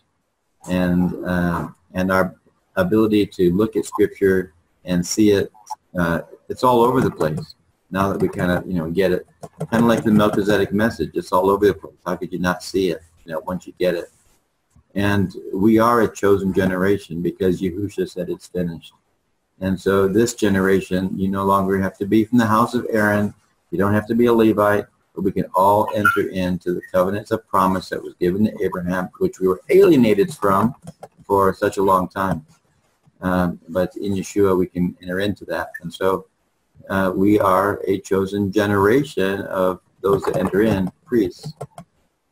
And our ability to look at Scripture and see it, it's all over the place. Now that we kind of, get it, kind of like the Melchizedek message, it's all over the place. How could you not see it, once you get it? And we are a chosen generation because Yahusha said it's finished. And so this generation, you no longer have to be from the house of Aaron. You don't have to be a Levite, but we can all enter into the covenants of promise that was given to Abraham, which we were alienated from for such a long time. But in Yeshua, we can enter into that. And so we are a chosen generation of those that enter in, priests.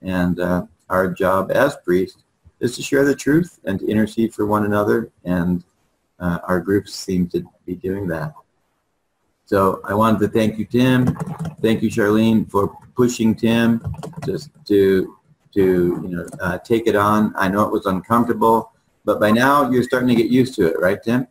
And our job as priests is to share the truth and to intercede for one another, and our groups seem to be doing that. So I wanted to thank you, Tim. Thank you, Charlene, for pushing Tim just to take it on. I know it was uncomfortable, but by now you're starting to get used to it, right, Tim?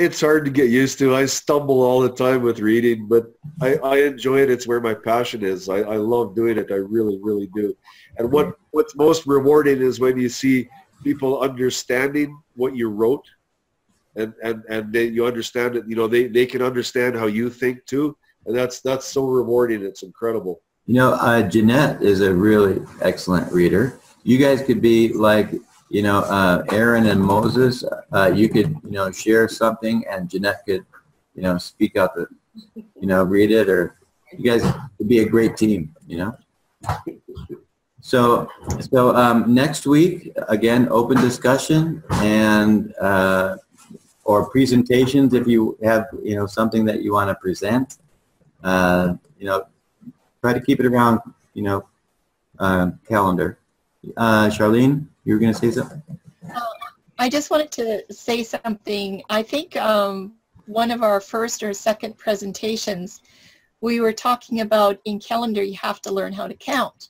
It's hard to get used to. I stumble all the time with reading, but I enjoy it. It's where my passion is. I love doing it. I really, really do. And what's most rewarding is when you see people understanding what you wrote, and you understand it. They can understand how you think too, and that's so rewarding. It's incredible. Jeanette is a really excellent reader. You guys could be like, Aaron and Moses. You could, share something, and Jeanette could, speak out the, read it, or you guys would be a great team, So next week, again, open discussion and or presentations if you have, something that you want to present. Try to keep it around, calendar. Charlene, you were going to say something? I just wanted to say something. I think one of our first or second presentations, we were talking about in calendar you have to learn how to count.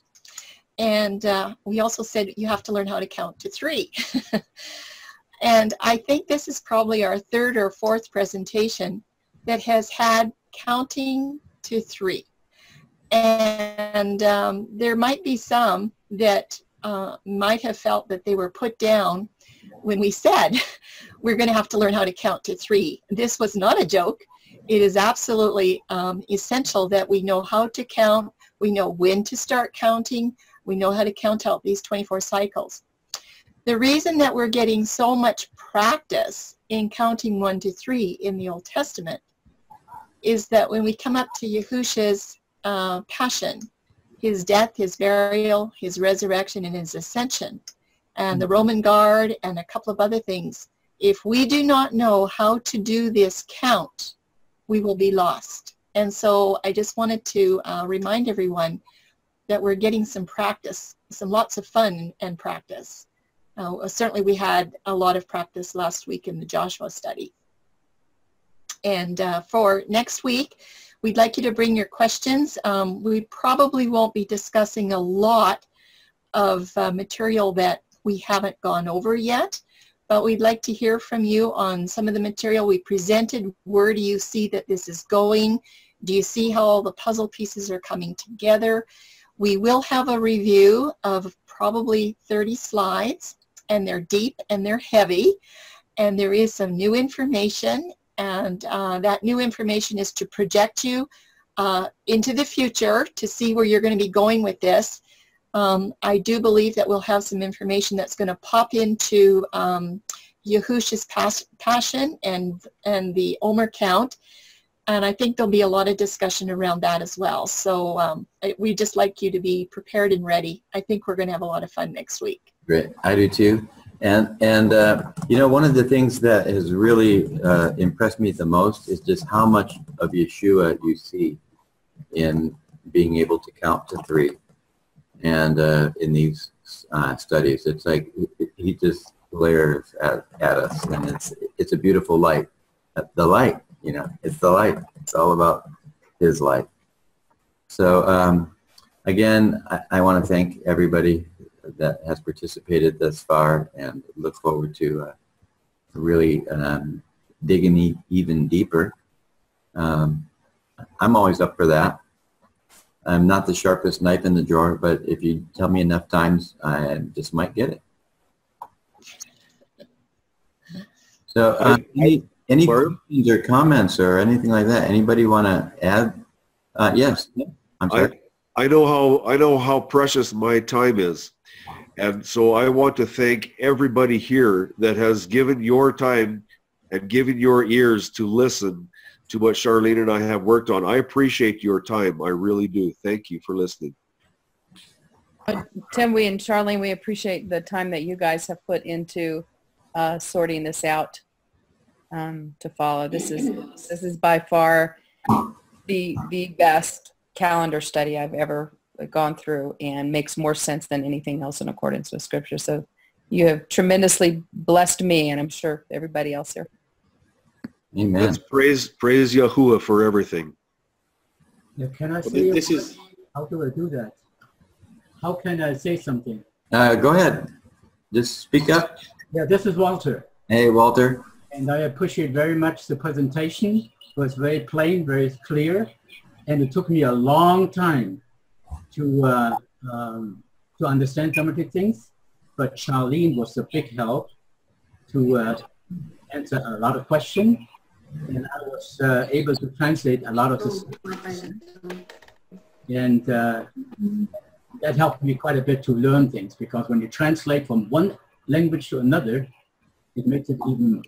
And we also said you have to learn how to count to 3. And I think this is probably our 3rd or 4th presentation that has had counting to 3. And there might be some that might have felt that they were put down when we said we're going to have to learn how to count to 3. This was not a joke. It is absolutely essential that we know how to count. We know when to start counting. We know how to count out these 24 cycles. The reason that we're getting so much practice in counting 1 to 3 in the Old Testament is that when we come up to Yahushua's passion, his death, his burial, his resurrection, and his ascension, and the Roman guard, and a couple of other things, if we do not know how to do this count, we will be lost. And so I just wanted to remind everyone that we're getting some practice, lots of fun and practice. Certainly we had a lot of practice last week in the Joshua study. And for next week, we'd like you to bring your questions. We probably won't be discussing a lot of material that we haven't gone over yet, but we'd like to hear from you on some of the material we presented. Where do you see that this is going? Do you see how all the puzzle pieces are coming together? We will have a review of probably 30 slides, and they're deep and they're heavy, and there is some new information, and that new information is to project you into the future to see where you're going to be going with this. I do believe that we'll have some information that's going to pop into Yahushua's passion and the Omer count, and I think there'll be a lot of discussion around that as well. So we'd just like you to be prepared and ready. I think we're going to have a lot of fun next week. Great, I do too. And you know, one of the things that has really impressed me the most is just how much of Yeshua you see in being able to count to 3. And in these studies, it's like he just glares at us, and it's a beautiful light. The light, you know, it's the light. It's all about his light. So again, I want to thank everybody that has participated thus far, and look forward to really digging even deeper. I'm always up for that. I'm not the sharpest knife in the drawer, but if you tell me enough times, I just might get it. So any questions or comments or anything like that? Anybody want to add? Yes, I'm sorry. I know how precious my time is. And so I want to thank everybody here that has given your time and given your ears to listen to what Charlene and I have worked on. I appreciate your time. I really do. Thank you for listening. Tim, we and Charlene, we appreciate the time that you guys have put into sorting this out to follow. This is by far the best calendar study I've ever gone through, and makes more sense than anything else in accordance with Scripture. So you have tremendously blessed me, and I'm sure everybody else here. Amen. Let's praise Yahuwah for everything. Yeah, can I say how do I do that? How can I say something? Go ahead. Just speak up. Yeah, this is Walter. Hey, Walter. And I appreciate very much the presentation. It was very plain, very clear, and it took me a long time to understand some of the things. But Charlene was a big help to answer a lot of questions, and I was able to translate a lot of this. And that helped me quite a bit to learn things, because when you translate from one language to another, it makes it even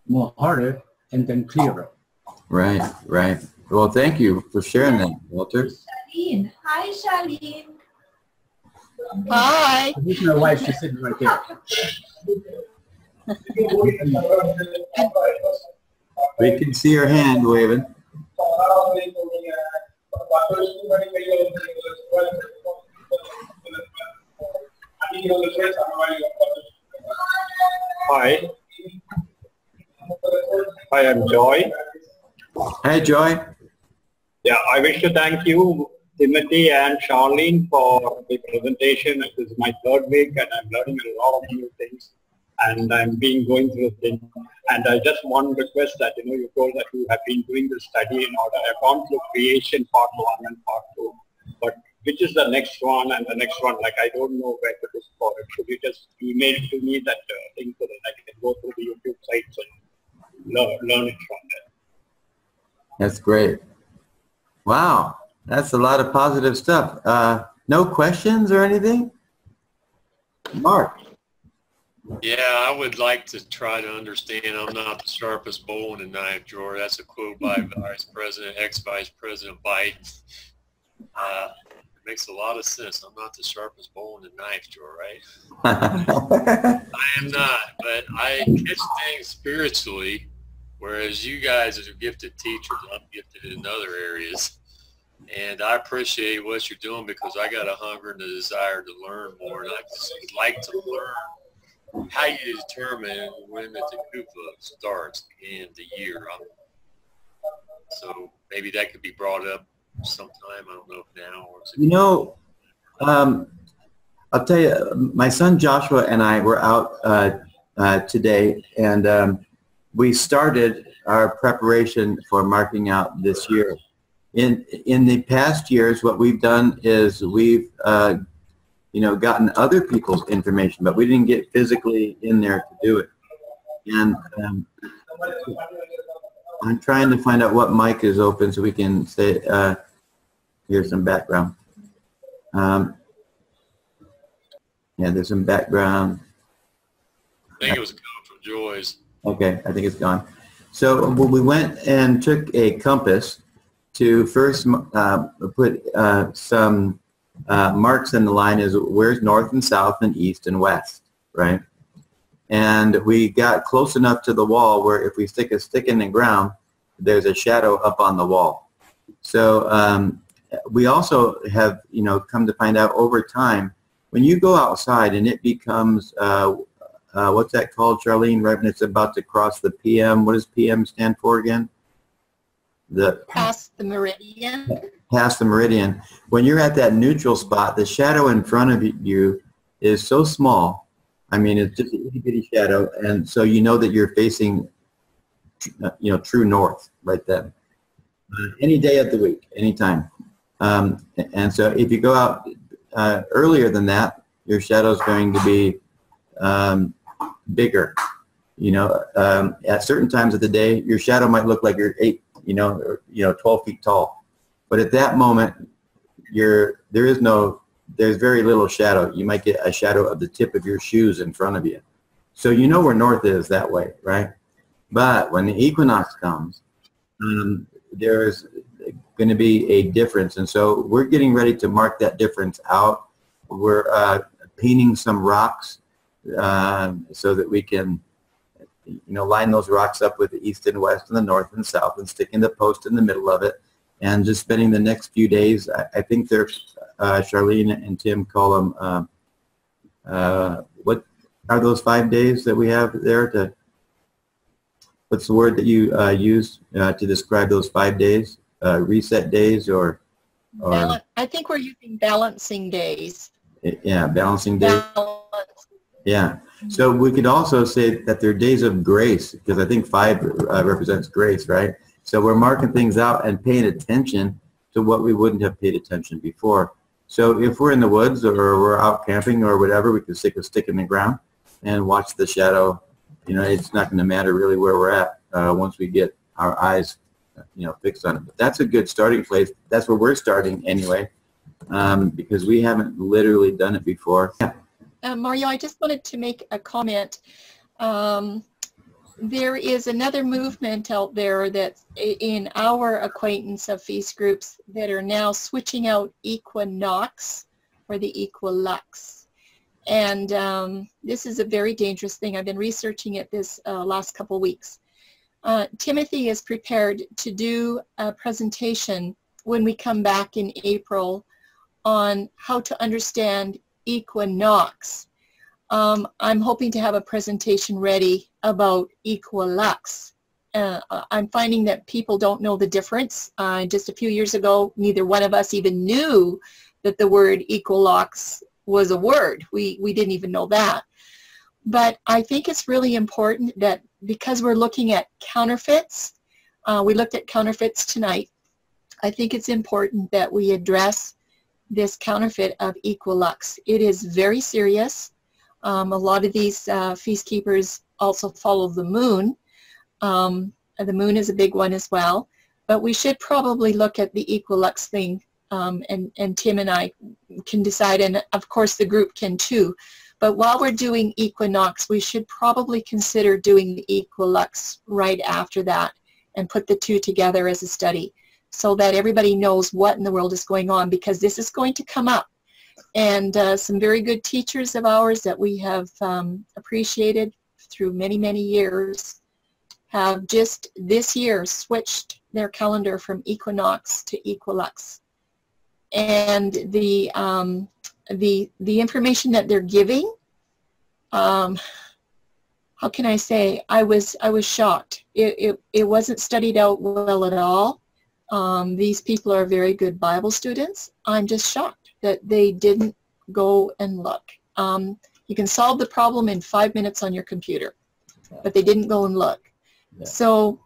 more harder and then clearer. Right, right. Well, thank you for sharing that, Walter. Charlene. Hi, Charlene. Hi. This is my wife. She's sitting right there. We can see your hand waving. Hi. Hi, I'm Joy. Hi, Joy. Yeah, I wish to thank you, Timothy and Charlene, for the presentation. This is my 3rd week, and I'm learning a lot of new things, and I'm going through things. And I just want to request that, you told that you have been doing the study in order. I've gone through creation part 1 and part 2, but which is the next one and the next one. Like, I don't know where to look for it. Could you just email to me that thing so that I can go through the YouTube sites and learn it from there? That's great. Wow, that's a lot of positive stuff. No questions or anything? Mark? Yeah, I would like to try to understand. I'm not the sharpest bull in the knife drawer. That's a quote by ex-Vice President Biden. It makes a lot of sense. I'm not the sharpest bull in the knife drawer, right? I am not, but I catch things spiritually, whereas you guys are gifted teachers. I'm gifted in other areas. And I appreciate what you're doing because I got a hunger and a desire to learn more. And I just would like to learn how you determine when the Tekufa starts in the year. So maybe that could be brought up sometime. I don't know if now or you know, I'll tell you, my son Joshua and I were out today, and we started our preparation for marking out this year. In the past years, what we've done is we've gotten other people's information, but we didn't get physically in there to do it. And I'm trying to find out what mic is open so we can say, hear some background. Yeah, there's some background. I think it was coming from Joy's. Okay, I think it's gone. So we went and took a compass to first put some marks in the line is where's north and south and east and west, right? And we got close enough to the wall where if we stick a stick in the ground, there's a shadow up on the wall. So we also have, come to find out over time, when you go outside and it becomes, what's that called, Charlene, right when it's about to cross the PM, what does PM stand for again? Past the meridian. Past the meridian. When you're at that neutral spot, the shadow in front of you is so small. I mean, it's just an itty bitty shadow, and so you know that you're facing, true north right then. Any day of the week, anytime. And so if you go out earlier than that, your shadow is going to be bigger. At certain times of the day, your shadow might look like you're 12 feet tall. But at that moment, there's very little shadow. You might get a shadow of the tip of your shoes in front of you. So you know where north is that way, right? But when the equinox comes, there's going to be a difference. And so we're getting ready to mark that difference out. We're painting some rocks so that we can line those rocks up with the east and west and the north and south and sticking the post in the middle of it and just spending the next few days. I think there's Charlene and Tim call them, what are those 5 days that we have there? What's the word that you use to describe those 5 days? Reset days or I think we're using balancing days. Yeah, balancing days. Yeah. So we could also say that they're days of grace, because I think 5 represents grace, right? So we're marking things out and paying attention to what we wouldn't have paid attention before. So if we're in the woods or we're out camping or whatever, we can stick a stick in the ground and watch the shadow. It's not going to matter really where we're at once we get our eyes, fixed on it. But that's a good starting place. That's where we're starting anyway, because we haven't literally done it before. Yeah. Mario, I just wanted to make a comment. There is another movement out there that's in our acquaintance of feast groups that are now switching out equinox for the equilux. And this is a very dangerous thing. I've been researching it this last couple of weeks. Timothy is prepared to do a presentation when we come back in April on how to understand equinox. I'm hoping to have a presentation ready about equilux. I'm finding that people don't know the difference. Just a few years ago, neither one of us even knew that the word equilux was a word. We didn't even know that. But I think it's really important that because we're looking at counterfeits, we looked at counterfeits tonight, I think it's important that we address this counterfeit of Equilux. It is very serious. A lot of these feast keepers also follow the moon. The moon is a big one as well. But we should probably look at the Equilux thing, and Tim and I can decide, and of course the group can too. But while we're doing equinox, we should probably consider doing the Equilux right after that and put the two together as a study so that everybody knows what in the world is going on, because this is going to come up. And some very good teachers of ours that we have appreciated through many, many years have just this year switched their calendar from equinox to Equilux. And the information that they're giving, how can I say, I was shocked. It wasn't studied out well at all. These people are very good Bible students. I'm just shocked that they didn't go and look. You can solve the problem in 5 minutes on your computer, but they didn't go and look. Yeah. So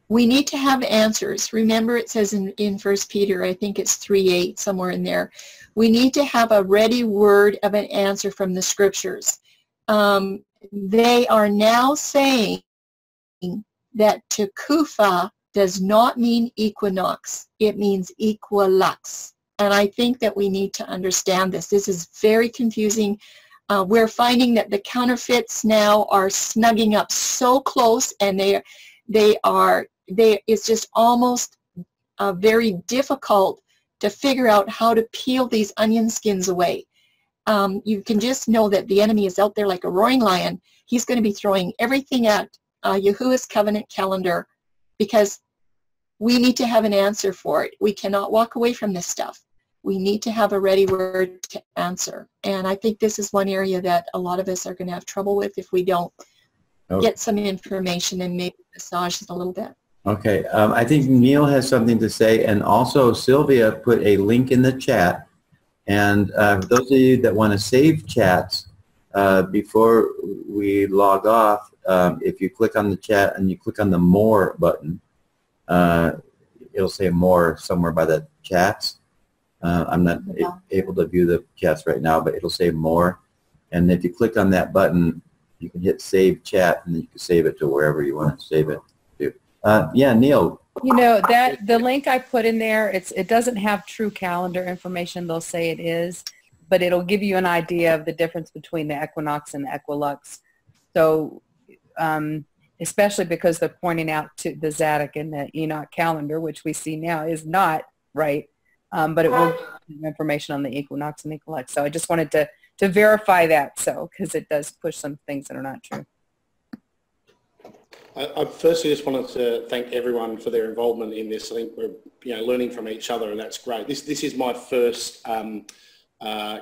we need to have answers. Remember, it says in 1 Peter, I think it's 3:8, somewhere in there, we need to have a ready word of an answer from the scriptures. They are now saying that Tekufa does not mean equinox. It means Equilux. And I think that we need to understand this. This is very confusing. We're finding that the counterfeits now are snugging up so close, and it's just almost very difficult to figure out how to peel these onion skins away. You can just know that the enemy is out there like a roaring lion. He's going to be throwing everything at Yahuwah's covenant calendar, because we need to have an answer for it. We cannot walk away from this stuff. We need to have a ready word to answer. And I think this is one area that a lot of us are going to have trouble with if we don't get some information and maybe massage it a little bit. Okay, I think Neil has something to say, and also Sylvia put a link in the chat. And for those of you that want to save chats, before we log off, if you click on the chat and you click on the More button, it'll say More somewhere by the chats. I'm not able to view the chats right now, but it'll say More. And if you click on that button, you can hit Save Chat, and you can save it to wherever you want to save it to. Yeah, Neil. You know, that the link I put in there, it doesn't have true calendar information. They'll say it is, but it'll give you an idea of the difference between the equinox and the equilux. So, especially because they're pointing out to the Zadok and the Enoch calendar, which we see now is not right, but it will give you information on the equinox and equilux. So I just wanted to verify that, so because it does push some things that are not true. I firstly just wanted to thank everyone for their involvement in this. I think we're learning from each other, and that's great. This is my first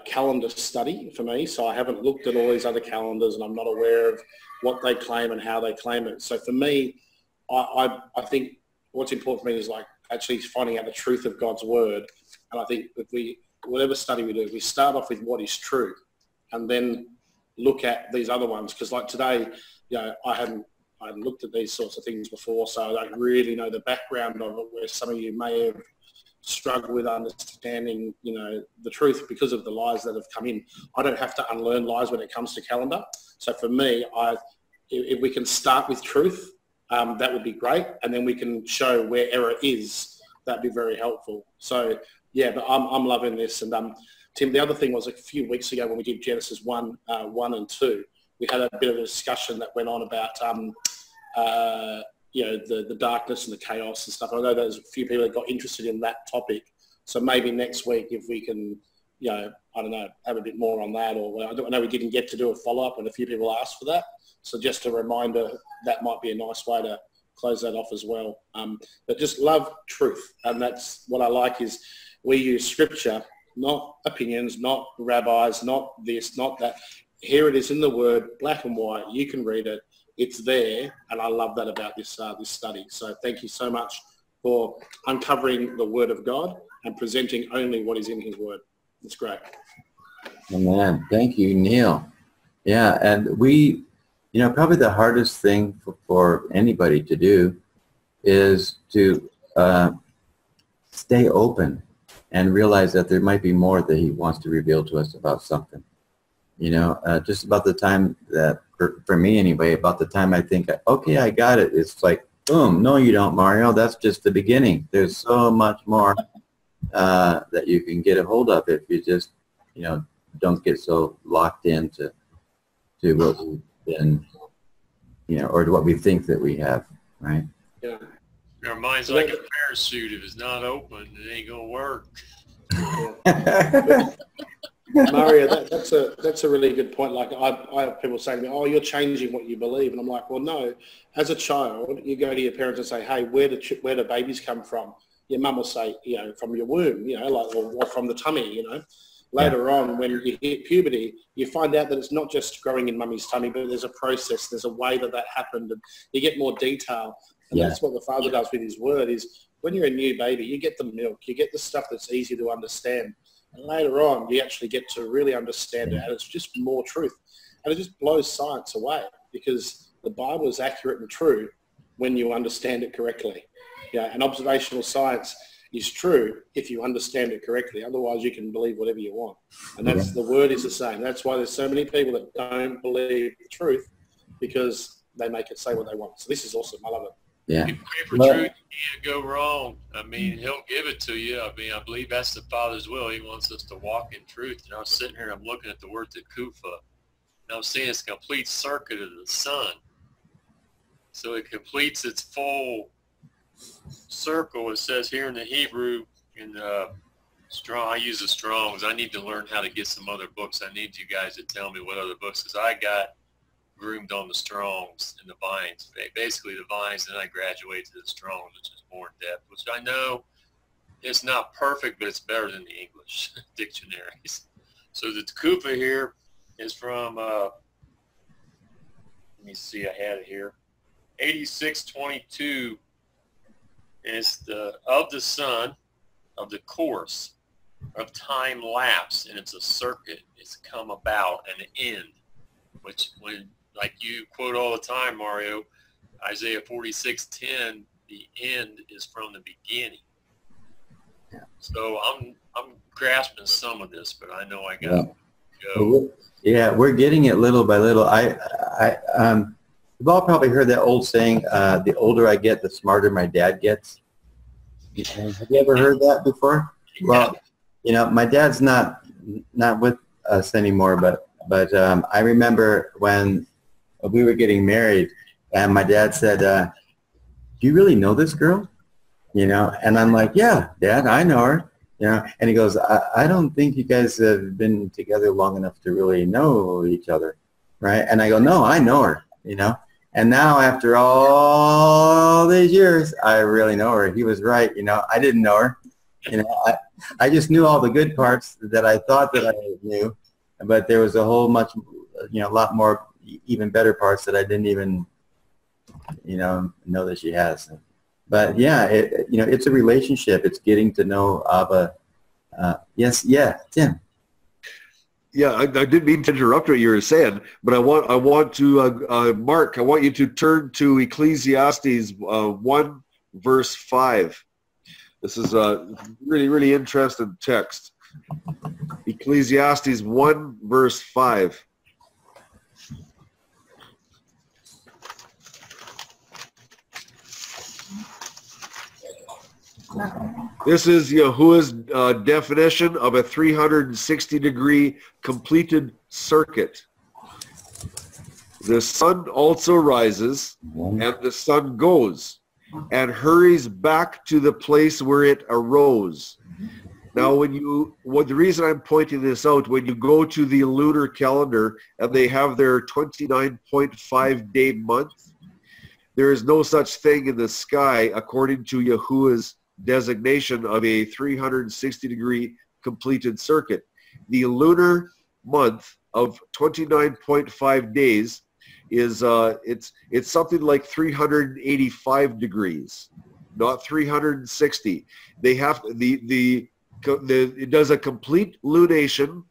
calendar study for me, so I haven't looked at all these other calendars, and I'm not aware of what they claim and how they claim it. So for me, I think what's important for me is like actually finding out the truth of God's word. And I think if whatever study we do, we start off with what is true, and then look at these other ones. Because like today, I hadn't looked at these sorts of things before, so I don't really know the background of it, where some of you may have struggled with understanding, the truth because of the lies that have come in. I don't have to unlearn lies when it comes to calendar. So for me, if we can start with truth, that would be great, and then we can show where error is. That'd be very helpful. So yeah, but I'm loving this. And Tim, the other thing was a few weeks ago when we did Genesis 1 and 2, we had a bit of a discussion that went on about the darkness and the chaos and stuff. I know there's a few people that got interested in that topic. So maybe next week, if we can, I don't know, have a bit more on that. Or I know we didn't get to do a follow-up, and a few people asked for that. So just a reminder, that might be a nice way to close that off as well. But just love truth. And that's what I like, is we use scripture, not opinions, not rabbis, not this, not that. Here it is in the word, black and white. You can read it. It's there, and I love that about this study. So thank you so much for uncovering the word of God and presenting only what is in his word. It's great. Amen. Thank you, Neil. Yeah, and we, probably the hardest thing for anybody to do is to stay open and realize that there might be more that he wants to reveal to us about something. You know, just about the time that, for me anyway, about the time I think, okay, I got it, it's like, boom, no you don't, Mario, that's just the beginning. There's so much more that you can get a hold of if you just, you know, don't get so locked into what we've been, you know, or to what we think that we have, right? Yeah. Our mind's like a parachute. If it's not open, it ain't gonna work. Mario, that's a really good point. Like I have people say to me, "Oh, you're changing what you believe," and I'm like, "Well, no. As a child, you go to your parents and say, 'Hey, where do babies come from?' Your mum will say, 'You know, from your womb,' you know, like or from the tummy, you know." Later on, when you hit puberty, you find out that it's not just growing in mummy's tummy, but there's a process, there's a way that happened, and you get more detail. And that's what the Father does with his word is when you're a new baby, you get the milk, you get the stuff that's easy to understand. And later on, you actually get to really understand it, and it's just more truth. And it just blows science away because the Bible is accurate and true when you understand it correctly. Yeah, and observational science is true if you understand it correctly. Otherwise, you can believe whatever you want. And that's the word is the same. That's why there's so many people that don't believe the truth because they make it say what they want. So this is awesome. I love it. Yeah. You pray for truth, you can't go wrong. I mean, he'll give it to you. I mean, I believe that's the Father's will. He wants us to walk in truth. And I was sitting here, I'm looking at the word Tekufa, and I'm seeing this complete circuit of the sun. So it completes its full circle. It says here in the Hebrew, in Strong, I use the Strongs. I need to learn how to get some other books. I need you guys to tell me what other books, because I got groomed on the Strongs and the Vines, basically the Vines, and I graduated to the Strongs, which is more in depth, which I know it's not perfect, but it's better than the English dictionaries. So the Tekufa here is from, let me see, I had it here, 8622, and it's of the sun, of the course, of time lapse, and it's a circuit. It's come about an end, which when, like you quote all the time, Mario, Isaiah 46:10, the end is from the beginning. Yeah. So I'm grasping some of this, but I know I got to go. Yeah, we're getting it little by little. You've all probably heard that old saying, the older I get, the smarter my dad gets. Have you ever heard that before? Yeah. Well, you know, my dad's not with us anymore, but I remember when we were getting married, and my dad said, "Do you really know this girl?" You know, and I'm like, "Yeah, Dad, I know her." You know, and he goes, I don't think you guys have been together long enough to really know each other, right? And I go, "No, I know her." You know, and now after all these years, I really know her. He was right. You know, I didn't know her. You know, I just knew all the good parts that I thought that I knew, but there was a whole lot more even better parts that I didn't even, you know that she has. But yeah, it's a relationship. It's getting to know Abba. Yes, yeah, Tim. Yeah, I didn't mean to interrupt what you were saying, but I want to, Mark, I want you to turn to Ecclesiastes 1, verse 5. This is a really, really interesting text. Ecclesiastes 1, verse 5. This is Yahuwah's definition of a 360-degree completed circuit. The sun also rises, and the sun goes, and hurries back to the place where it arose. Now, the reason I'm pointing this out, when you go to the lunar calendar and they have their 29.5-day month, there is no such thing in the sky, according to Yahuwah's designation of a 360-degree completed circuit. The lunar month of 29.5 days is it's something like 385 degrees, not 360. They have it does a complete lunation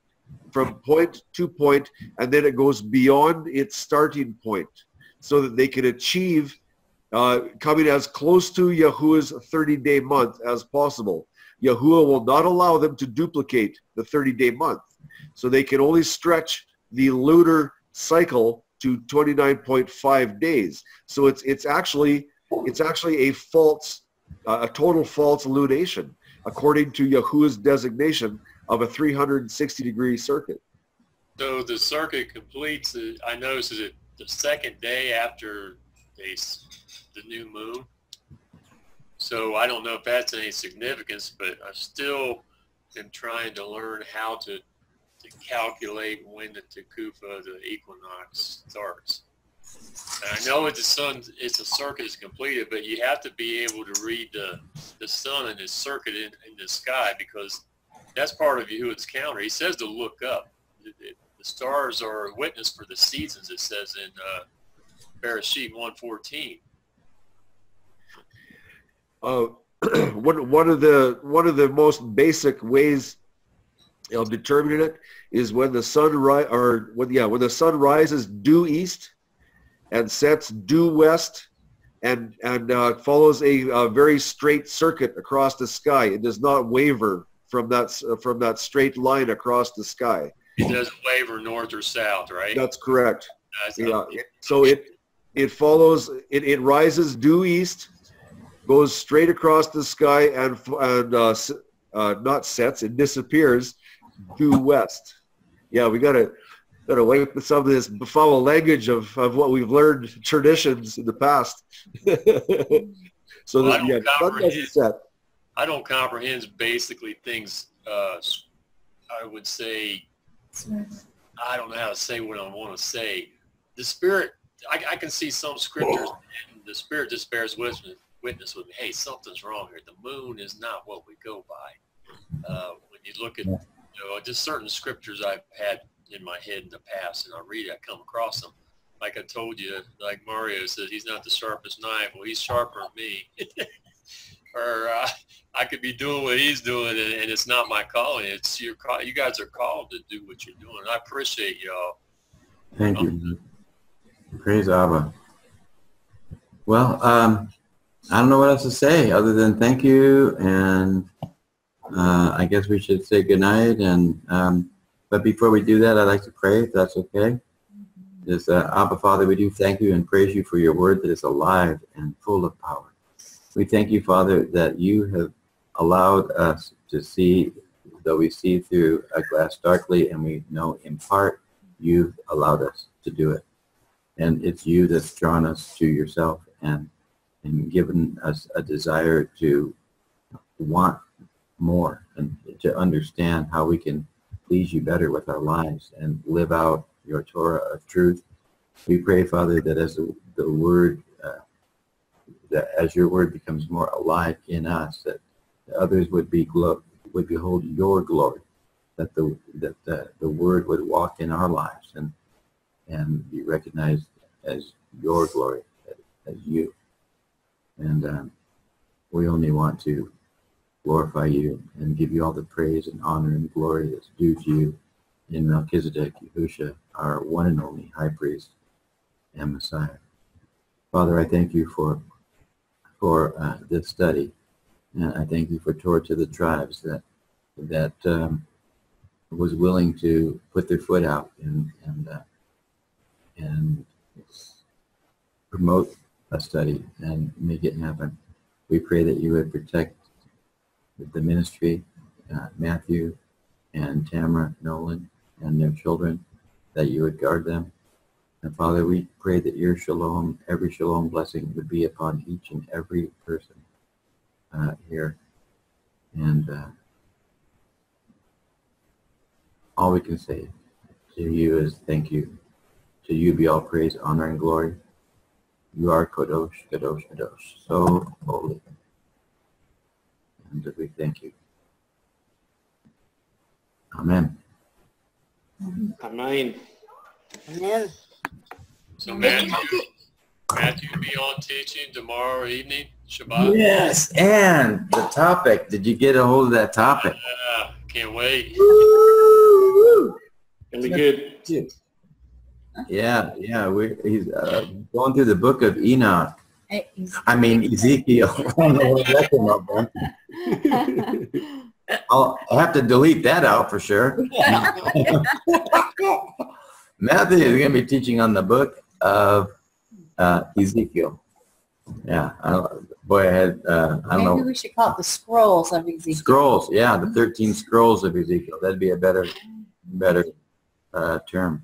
from point to point, and then it goes beyond its starting point, so that they can achieve coming as close to Yahuwah's 30-day month as possible. Yahuwah will not allow them to duplicate the 30-day month. So they can only stretch the lunar cycle to 29.5 days. So it's actually a false, a total false lunation, according to Yahuwah's designation of a 360-degree circuit. So the circuit completes, I noticed, is it the second day after the new moon? So I don't know if that's any significance, but I still am trying to learn how to calculate when the Tekufa, the equinox, starts. And I know it's a circuit is completed, but you have to be able to read the sun and its circuit in the sky, because that's part of Yahuwah's calendar. He says to look up. The stars are a witness for the seasons, it says in Bereshit 1:14. One of the most basic ways of determining it is when the sun when the sun rises due east and sets due west and follows a very straight circuit across the sky. It does not waver from that straight line across the sky. It doesn't waver north or south, right? That's correct. So it follows. It rises due east, goes straight across the sky, and not sets. It disappears due west. Yeah, we gotta wake up some of this foul language of what we've learned, traditions in the past. So well, that sun doesn't set. I don't comprehend basically things. I would say. I don't know how to say what I want to say. The Spirit, I can see some scriptures, and the Spirit just bears witness with me. Hey, something's wrong here. The moon is not what we go by. When you look at, just certain scriptures I've had in my head in the past, and I read it, I come across them. Like I told you, like Mario said, he's not the sharpest knife. Well, he's sharper than me. Or I could be doing what he's doing, and it's not my calling. It's your call. You guys are called to do what you're doing. I appreciate y'all. Thank you. Praise Abba. Well, I don't know what else to say other than thank you, and I guess we should say good night. And but before we do that, I'd like to pray, if that's okay. Just Abba, Father, we do thank you and praise you for your word that is alive and full of power. We thank you, Father, that you have allowed us to see, though we see through a glass darkly, and we know in part you've allowed us to do it. And it's you that's drawn us to yourself and given us a desire to want more and to understand how we can please you better with our lives and live out your Torah of truth. We pray, Father, that as the word that as your word becomes more alive in us, that others would behold your glory, that the word would walk in our lives and be recognized as your glory, as you. And we only want to glorify you and give you all the praise and honor and glory that's due to you in Melchizedek, Yahusha, our one and only high priest and Messiah. Father, I thank you for this study, and I thank you for Torah to the tribes that was willing to put their foot out and promote a study and make it happen. We pray that you would protect the ministry, Matthew and Tamara Nolan and their children, that you would guard them. And Father, we pray that your shalom, every shalom blessing would be upon each and every person here. And all we can say to you is thank you. To you be all praise, honor, and glory. You are Qodesh, Qodesh, Qodesh, so holy. And we thank you. Amen. Amen. Amen. So Matthew will be on teaching tomorrow evening, Shabbat. Yes, and the topic. Did you get a hold of that topic? Can't wait. It'll be good. Yeah. He's going through the book of Enoch, I mean Ezekiel. I don't know what that came up with. I'll have to delete that out for sure. Matthew is going to be teaching on the book of Ezekiel. Yeah, boy, I had, I don't know. Maybe we should call it the scrolls of Ezekiel. Scrolls, yeah, the 13 scrolls of Ezekiel. That'd be a better term.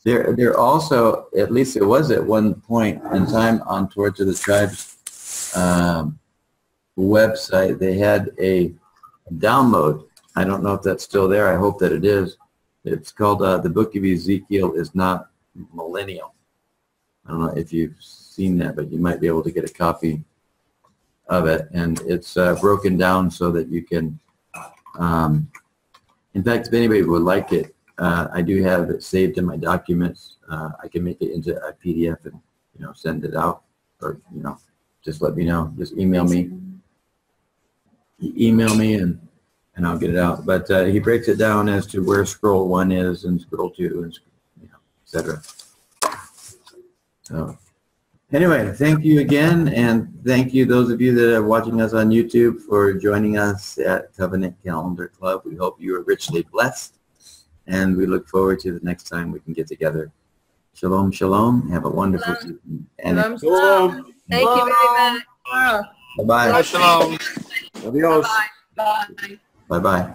There also, at least it was at one point in time on Torch of the Tribes website, they had a download. I don't know if that's still there. I hope that it is. It's called The Book of Ezekiel is Not Millennial. I don't know if you've seen that, but you might be able to get a copy of it. And it's broken down so that you can, in fact, if anybody would like it, I do have it saved in my documents. I can make it into a PDF and, send it out, or, just let me know. Just email me. Email me and I'll get it out. But he breaks it down as to where scroll 1 is and scroll 2 and, etc. So anyway, thank you again, and thank you those of you that are watching us on YouTube for joining us at Covenant Calendar Club. We hope you are richly blessed, and we look forward to the next time we can get together. Shalom, shalom. Have a wonderful evening. Shalom, shalom. Thank you very much. Bye-bye. Shalom. Adios. Bye. Bye-bye.